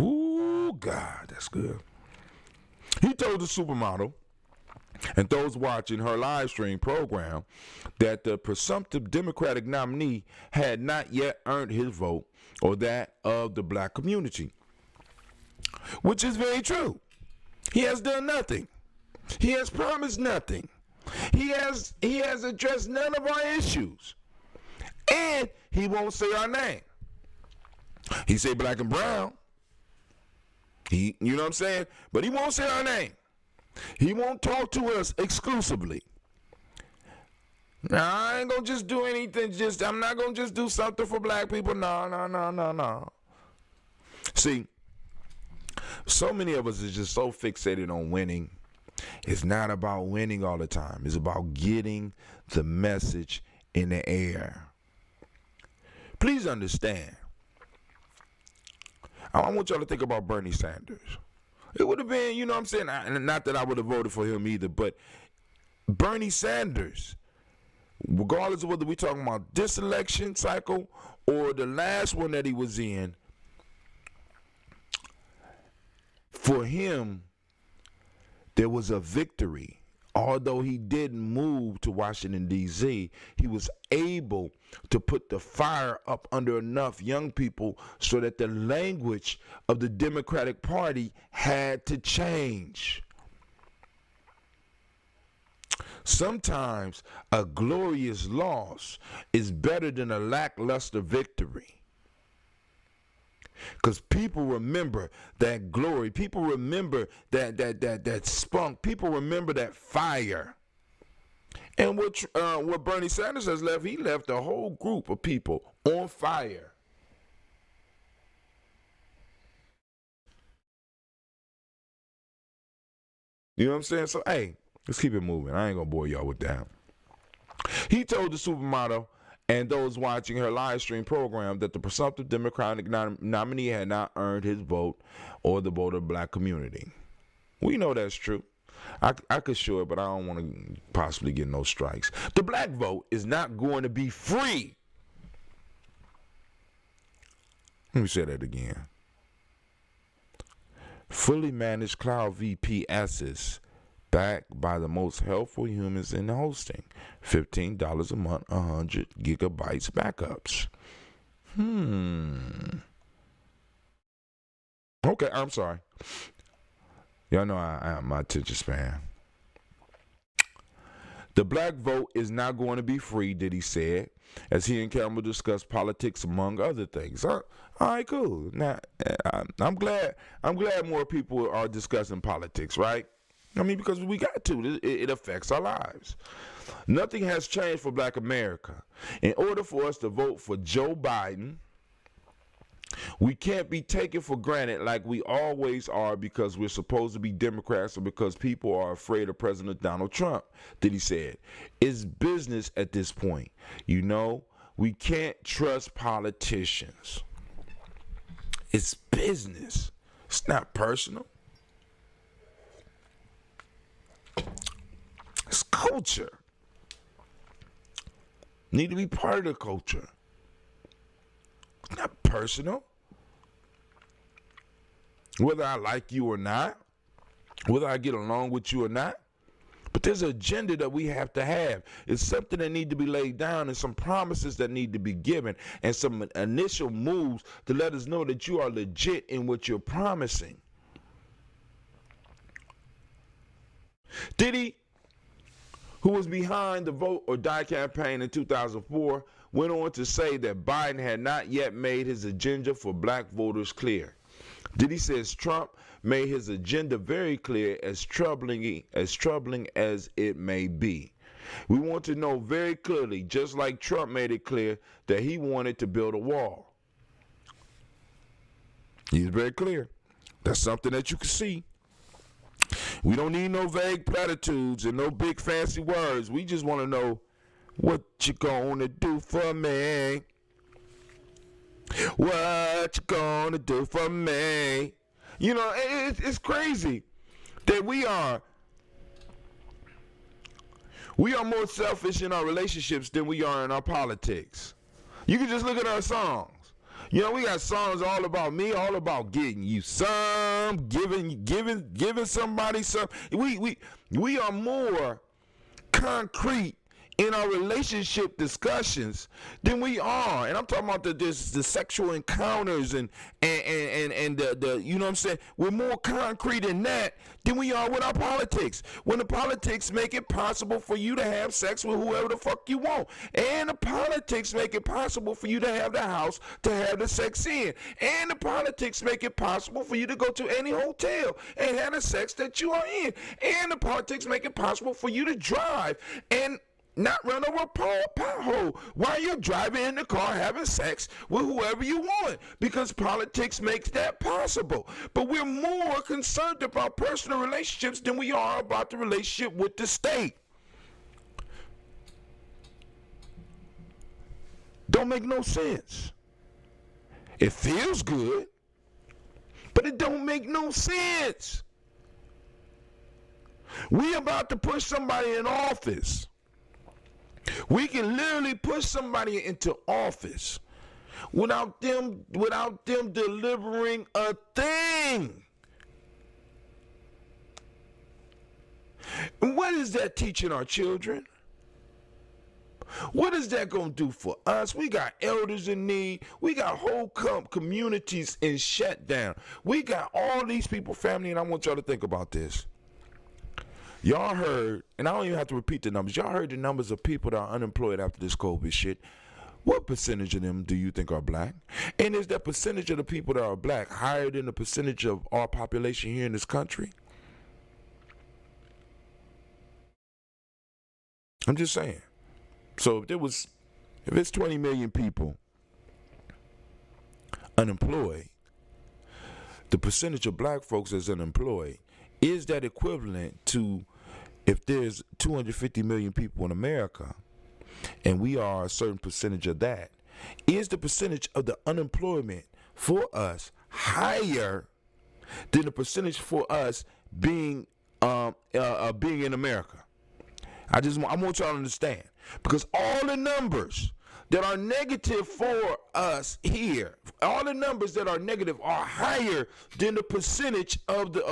Ooh, God, that's good. He told the supermodel and those watching her live stream program that the presumptive Democratic nominee had not yet earned his vote or that of the black community, which is very true. He has done nothing. He has promised nothing. He has addressed none of our issues. And he won't say our name. He say black and brown. You know what I'm saying? But he won't say our name. He won't talk to us exclusively. Now, I ain't gonna just do anything. I'm not gonna just do something for black people. No. See, so many of us is just so fixated on winning. It's not about winning all the time. It's about getting the message in the air. Please understand. I want y'all to think about Bernie Sanders. It would have been, you know what I'm saying, and not that I would have voted for him either, but Bernie Sanders, regardless of whether we're talking about this election cycle or the last one that he was in, for him, there was a victory. Although he didn't move to Washington, D.C., he was able to put the fire up under enough young people so that the language of the Democratic Party had to change. Sometimes a glorious loss is better than a lackluster victory. Because people remember that glory. People remember that spunk. People remember that fire. And what Bernie Sanders has left, he left a whole group of people on fire. You know what I'm saying? So, hey, let's keep it moving. I ain't going to bore y'all with that. He told the supermodel and those watching her live stream program that the presumptive Democratic nominee had not earned his vote or the vote of the black community. We know that's true. I could show it, but I don't want to possibly get no strikes. The black vote is not going to be free. Let me say that again. Fully managed cloud VP assets backed by the most helpful humans in the hosting. $15 a month, 100 gigabytes backups. Okay, I'm sorry. Y'all know I have my attention span. The black vote is not going to be free, Diddy said, as he and Campbell discussed politics among other things. All right, cool. Now, I'm glad more people are discussing politics, right? I mean, because we got to. It affects our lives. Nothing has changed for black America. In order for us to vote for Joe Biden, we can't be taken for granted like we always are because we're supposed to be Democrats or because people are afraid of President Donald Trump, Diddy said. It's business at this point. You know, we can't trust politicians. It's business. It's not personal. It's culture. Need to be part of the culture. It's not personal. Whether I like you or not, whether I get along with you or not, but there's an agenda that we have to have. It's something that need to be laid down and some promises that need to be given and some initial moves to let us know that you are legit in what you're promising. Diddy, who was behind the Vote or Die campaign in 2004, went on to say that Biden had not yet made his agenda for black voters clear. Diddy says Trump made his agenda very clear, as troubling as it may be. We want to know very clearly, just like Trump made it clear, that he wanted to build a wall. He's very clear. That's something that you can see. We don't need no vague platitudes and no big fancy words. We just want to know what you gonna do for me. What you gonna do for me? You know, it's crazy that we are more selfish in our relationships than we are in our politics. You can just look at our songs. You know, we got songs all about me, all about getting you some, giving somebody some. We are more concrete in our relationship discussions than we are, and I'm talking about the sexual encounters and the you know what I'm saying. We're more concrete in that than we are with our politics. When the politics make it possible for you to have sex with whoever the fuck you want, and the politics make it possible for you to have the house to have the sex in, and the politics make it possible for you to go to any hotel and have the sex that you are in, and the politics make it possible for you to drive and not run over a pothole while you're driving in the car having sex with whoever you want, because politics makes that possible. But we're more concerned about personal relationships than we are about the relationship with the state. Don't make no sense. It feels good, but it don't make no sense. We about to push somebody in office. We can literally push somebody into office without them delivering a thing. And what is that teaching our children? What is that going to do for us? We got elders in need. We got whole communities in shutdown. We got all these people, family, and I want y'all to think about this. Y'all heard, and I don't even have to repeat the numbers, y'all heard the numbers of people that are unemployed after this COVID shit. What percentage of them do you think are black? And is that percentage of the people that are black higher than the percentage of our population here in this country? I'm just saying. So if it's 20 million people unemployed, the percentage of black folks that's unemployed, is that equivalent to, if there's 250 million people in America and we are a certain percentage of that, is the percentage of the unemployment for us higher than the percentage for us being in America? I want y'all to understand, because all the numbers that are negative for us here, all the numbers that are negative are higher than the percentage of the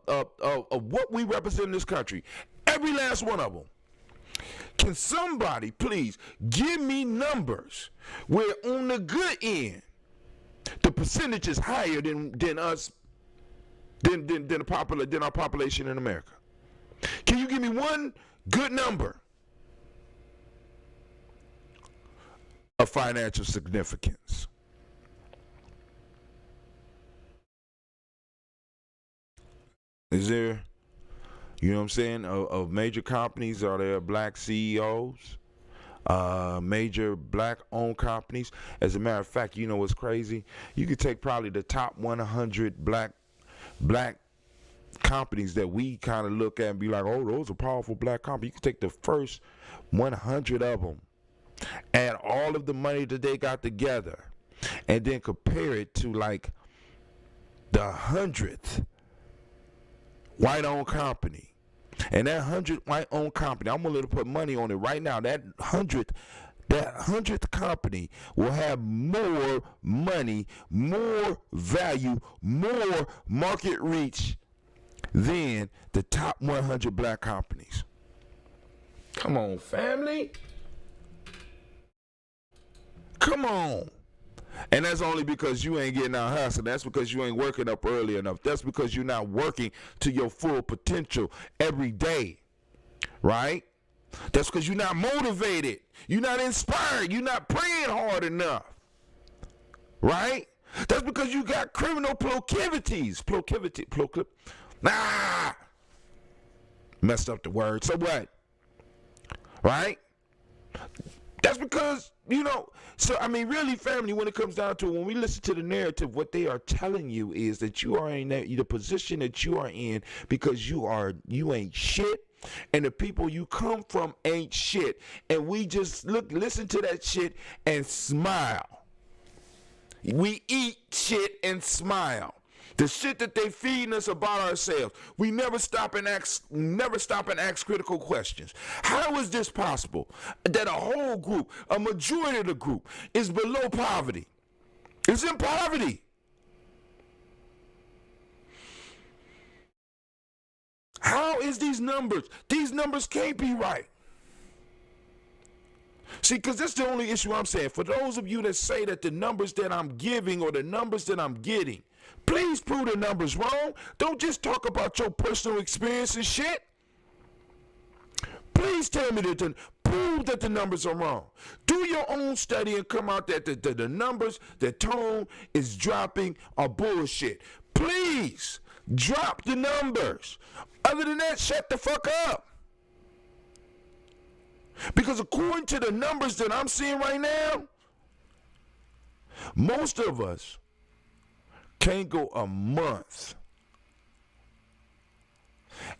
of what we represent in this country. Every last one of them. Can somebody please give me numbers where on the good end the percentage is higher than us, than our population in America? Can you give me one good number of financial significance? Is there, you know what I'm saying, of major companies, are there black CEOs? Major black-owned companies? As a matter of fact, you know what's crazy? You could take probably the top 100 black companies that we kind of look at and be like, oh, those are powerful black companies. You could take the first 100 of them, add all of the money that they got together, and then compare it to like the 100th white-owned company. And that 100th white-owned company, I'm willing to put money on it right now, that 100th company will have more money, more value, more market reach than the top 100 black companies. Come on, family. Come on. And that's only because you ain't getting out hustling. That's because you ain't working up early enough. That's because you're not working to your full potential every day. Right? That's because you're not motivated. You're not inspired. You're not praying hard enough. Right? That's because you got criminal proclivities. Messed up the word. So what? Right? That's because, so I mean, really, family, when it comes down to it, when we listen to the narrative, what they are telling you is that you are in the position that you are in because you ain't shit, and the people you come from ain't shit, and we just listen to that shit and smile. We eat shit and smile. The shit that they feeding us about ourselves. We never stop and ask critical questions. How is this possible that a whole group, a majority of the group, is below poverty? It's in poverty. How is these numbers? These numbers can't be right. See, because that's the only issue I'm saying. For those of you that say that the numbers that I'm giving or the numbers that I'm getting, please prove the numbers wrong. Don't just talk about your personal experience and shit. Please tell me that prove that the numbers are wrong. Do your own study and come out that the numbers, the tone is dropping are bullshit. Please drop the numbers. Other than that, shut the fuck up. Because according to the numbers that I'm seeing right now, most of us can't go a month.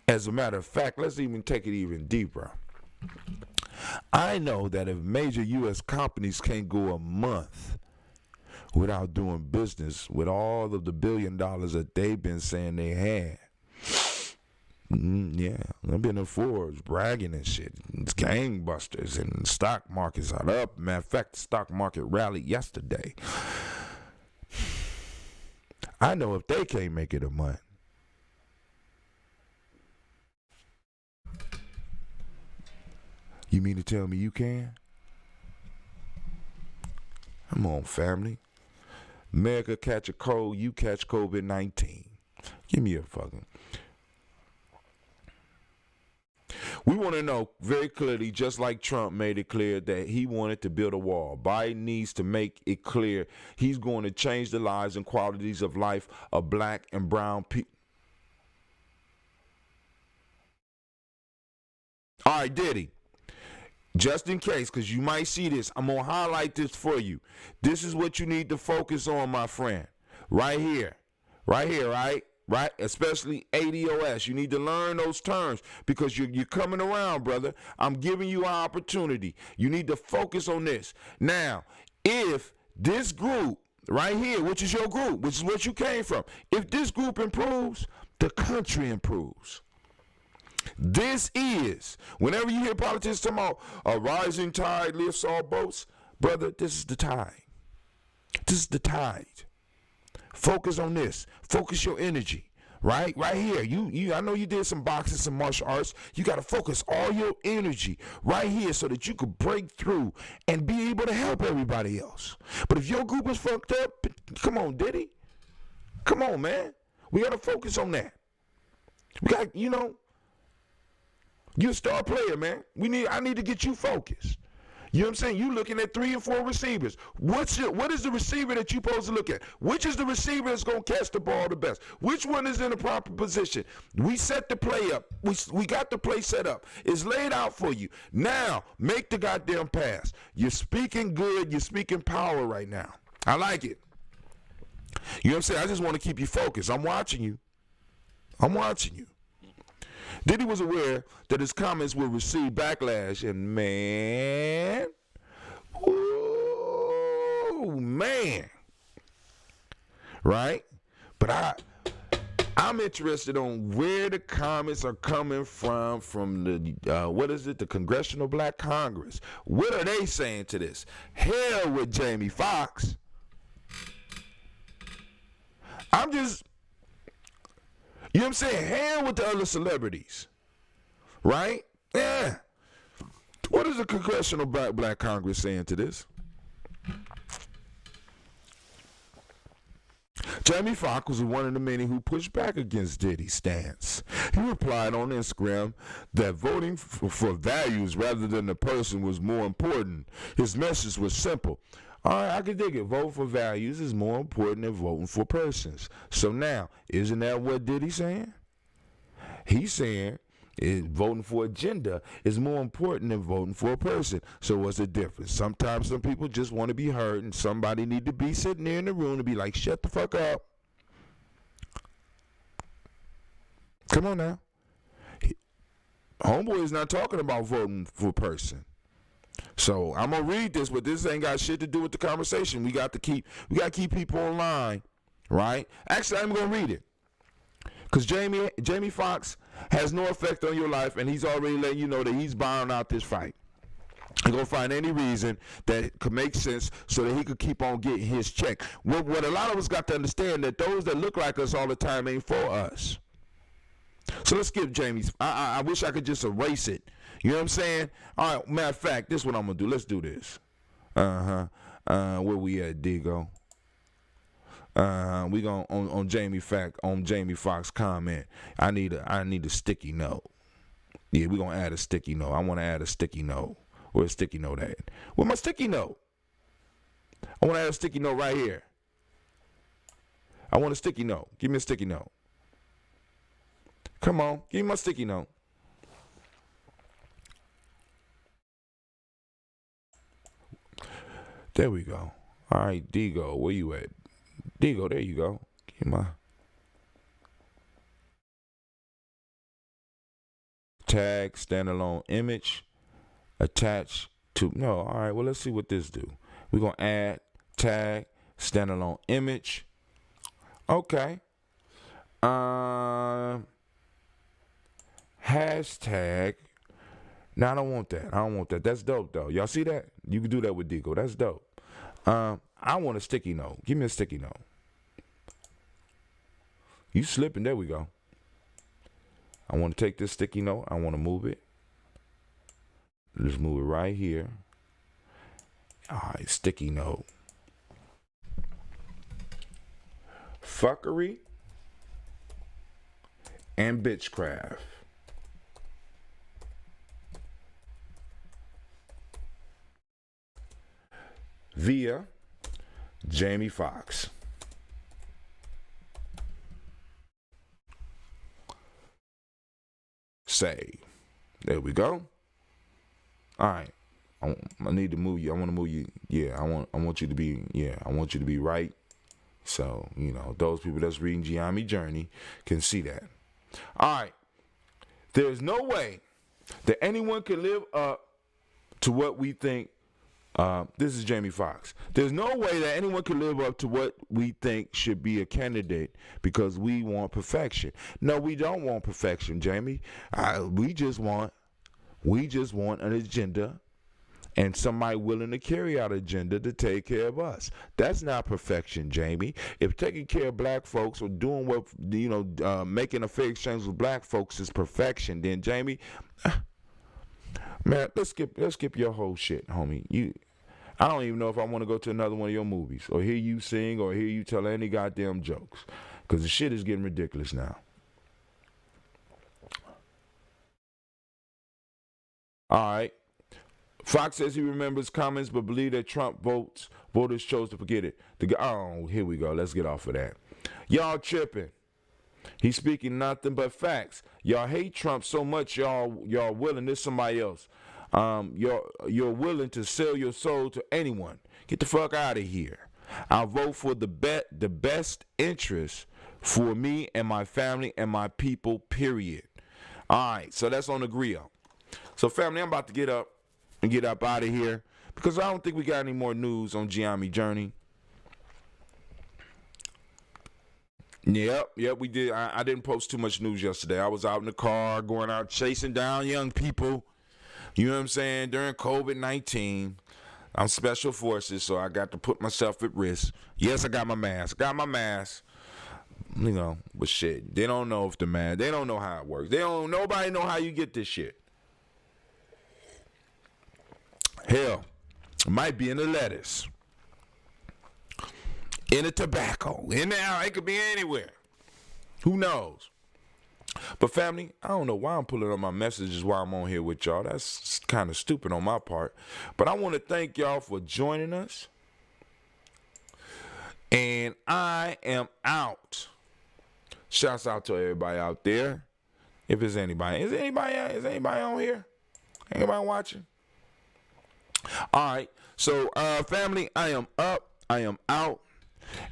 As a matter of fact, let's even take it even deeper. I know that if major U.S. companies can't go a month without doing business with all of the $1 billion that they've been saying they had, yeah, I've been in Forbes bragging and shit. It's gangbusters and stock markets are up. Matter of fact, the stock market rallied yesterday. I know if they can't make it a month. You mean to tell me you can? Come on, family. America catch a cold, you catch COVID-19. Give me a fucking... We want to know very clearly, just like Trump made it clear that he wanted to build a wall. Biden needs to make it clear he's going to change the lives and qualities of life of black and brown people. All right, Diddy. Just in case, because you might see this, I'm going to highlight this for you. This is what you need to focus on, my friend. Right here. Right here, right? Right? Especially ADOS. You need to learn those terms because you're coming around, brother. I'm giving you an opportunity. You need to focus on this. Now, if this group right here, which is your group, which is what you came from, if this group improves, the country improves. This is, whenever you hear politicians talking about a rising tide lifts all boats, brother, this is the tide. This is the tide. Focus on this. Focus your energy. Right here. You I know you did some boxing, some martial arts. You got to focus all your energy right here so that you could break through and be able to help everybody else. But if your group is fucked up, come on, Diddy. Come on, man. We got to focus on that. We got, you're a star player, man. I need to get you focused. You know what I'm saying? You looking at 3 and 4 receivers. What is the receiver that you supposed to look at? Which is the receiver that's going to catch the ball the best? Which one is in the proper position? We set the play up. We got the play set up. It's laid out for you. Now, make the goddamn pass. You're speaking good. You're speaking power right now. I like it. You know what I'm saying? I just want to keep you focused. I'm watching you. Diddy was aware that his comments would receive backlash, and man, right? But I'm interested on where the comments are coming from the the Congressional Black Congress. What are they saying to this? Hell with Jamie Foxx. You know what I'm saying? Hell with the other celebrities. Right? Yeah. What is the Congressional Black Congress saying to this? Jamie Foxx was one of the many who pushed back against Diddy's stance. He replied on Instagram that voting for values rather than the person was more important. His message was simple. All right, I can dig it. Vote for values is more important than voting for persons. So now, isn't that what Diddy's saying? He's saying voting for agenda is more important than voting for a person. So what's the difference? Sometimes some people just want to be heard, and somebody need to be sitting there in the room to be like, shut the fuck up. Come on now. Homeboy is not talking about voting for a person. So I'm gonna read this, but this ain't got shit to do with the conversation. We got to keep people online, right? Actually, I'm gonna read it. Because Jamie Foxx has no effect on your life, and he's already letting you know that he's buying out this fight. He's going to find any reason that could make sense so that he could keep on getting his check. What a lot of us got to understand, that those that look like us all the time ain't for us. So let's skip Jamie's. I wish I could just erase it. You know what I'm saying? All right, matter of fact, this is what I'm going to do. Let's do this. Where we at, Digo? We going on Jamie Foxx comment. I need a sticky note. Yeah, we gonna add a sticky note. I want to add a sticky note. Where's a sticky note at? Where's my sticky note? I want to add a sticky note right here. I want a sticky note. Give me a sticky note. Come on, give me my sticky note. There we go. All right, Digo, where you at? Digo, there you go. Give my tag, standalone image, attach to, no, all right, well, let's see what this do. We're going to add tag, standalone image. Okay. Hashtag. No, I don't want that. That's dope, though. Y'all see that? You can do that with Digo. That's dope. I want a sticky note. Give me a sticky note. You slipping. There we go. I want to take this sticky note. I want to move it. Let's move it right here. All right, sticky note. Fuckery and bitchcraft. Via Jamie Foxx. Say. There we go. All right. I need to move you. I want to move you. Yeah, I want you to be, I want you to be right. So, those people that's reading Giammi Journey can see that. All right. There's no way that anyone can live up to what we think. This is Jamie Foxx. There's no way that anyone can live up to what we think should be a candidate because we want perfection. No, we don't want perfection, Jamie. We just want an agenda and somebody willing to carry out an agenda to take care of us. That's not perfection, Jamie. If taking care of black folks or doing what, making a fair exchange with black folks is perfection, then Jamie, man, let's skip your whole shit, homie. I don't even know if I want to go to another one of your movies or hear you sing or hear you tell any goddamn jokes, because the shit is getting ridiculous now. All right. Fox says he remembers comments but believe that Trump voters chose to forget it. Here we go. Let's get off of that. Y'all tripping. He's speaking nothing but facts. Y'all hate Trump so much y'all willing, this somebody else. You're willing to sell your soul to anyone. Get the fuck out of here. I'll vote for the best interest for me and my family and my people, period. All right, so that's on the grill. So family, I'm about to get up out of here because I don't think we got any more news on Giammi Journey. Yep, we did. I didn't post too much news yesterday. I was out in the car, going out chasing down young people. You know what I'm saying? During COVID-19, I'm special forces, so I got to put myself at risk. Yes, I got my mask. But shit, they don't know if the mask. They don't know how it works. Nobody know how you get this shit. Hell, it might be in the letters. in the tobacco, in the out. It could be anywhere. Who knows? But family, I don't know why I'm pulling up my messages while I'm on here with y'all. That's kind of stupid on my part. But I want to thank y'all for joining us. And I am out. Shouts out to everybody out there. If there's anybody. Is anybody on here? Anybody watching? All right. So, family, I am up. I am out.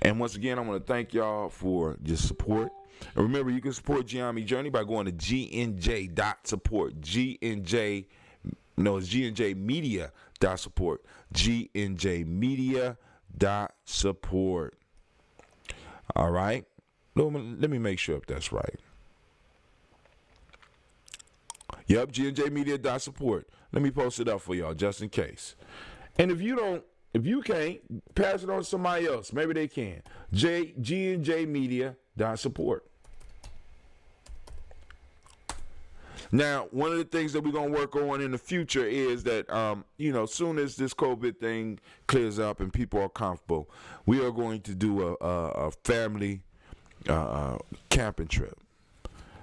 And once again, I want to thank y'all for your support. And remember, you can support Giammi Journey by going to gnj.support. gnjmedia.support. gnjmedia.support. All right. Let me make sure if that's right. Yep, gnjmedia.support. Let me post it up for y'all just in case. And if you can't, pass it on to somebody else. Maybe they can. gnjmedia.support. Now, one of the things that we're going to work on in the future is that, soon as this COVID thing clears up and people are comfortable, we are going to do a family camping trip.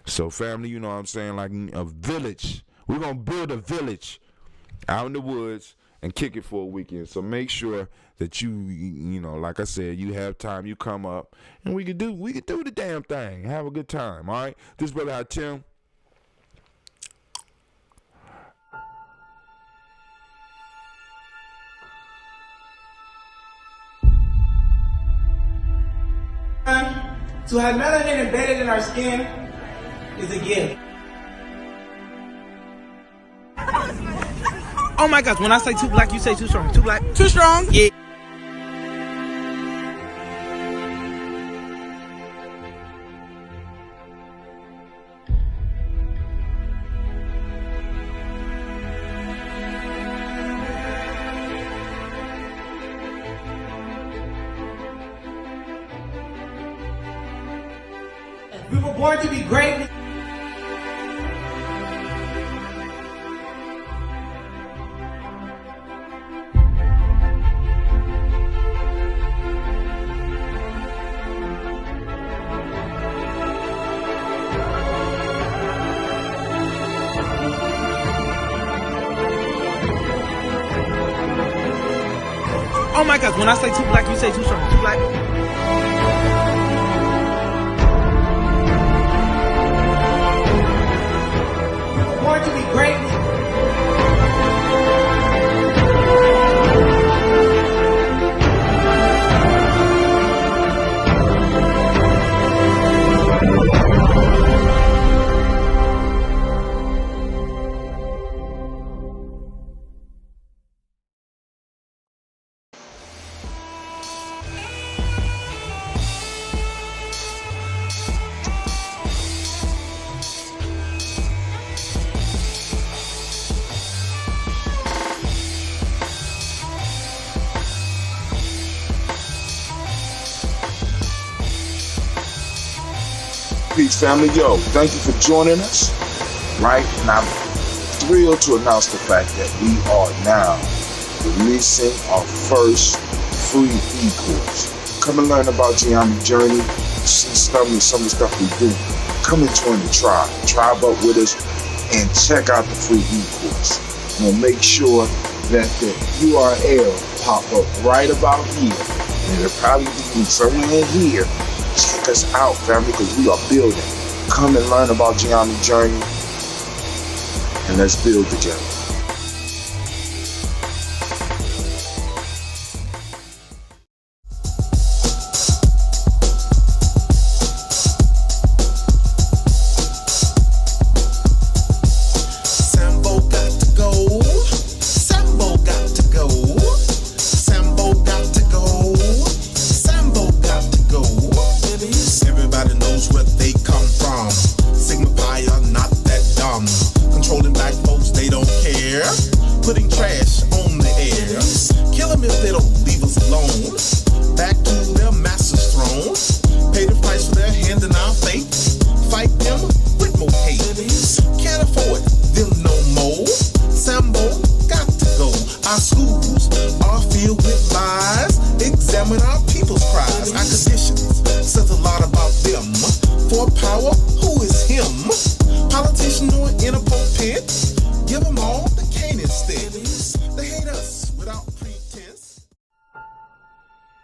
So family, you know what I'm saying, like a village. We're going to build a village out in the woods and kick it for a weekend. So make sure that you like I said, you have time, you come up, and we can do the damn thing. Have a good time, all right? This brother Hatim. To have melanin embedded in our skin is a gift. Oh my gosh, when I say too black, you say too strong. Too black. Too strong? Yeah. We were born to be great. Oh my gosh, when I say too black, you say too strong. Too black. Born to be great. Peace, family. Yo, thank you for joining us. Right? And I'm thrilled to announce the fact that we are now releasing our first free e-course. Come and learn about Giammi Journey. See some of the stuff we do. Come and join the tribe. Tribe up with us and check out the free e-course. We'll make sure that the URL pop up right about here. And it'll probably be somewhere in here. Check us out, family, because we are building. Come and learn about Giammi Journey, and let's build together. Sambo got to go. Sambo got to go. Sambo got to go. Sambo got to go. Everybody knows where they come from. Sigma Pi are not that dumb. Controlling black folks, they don't care. That's our conditions. Says a lot about them. For power, who is him? Politician or in a pulpit? Give them all the cane instead. They hate us.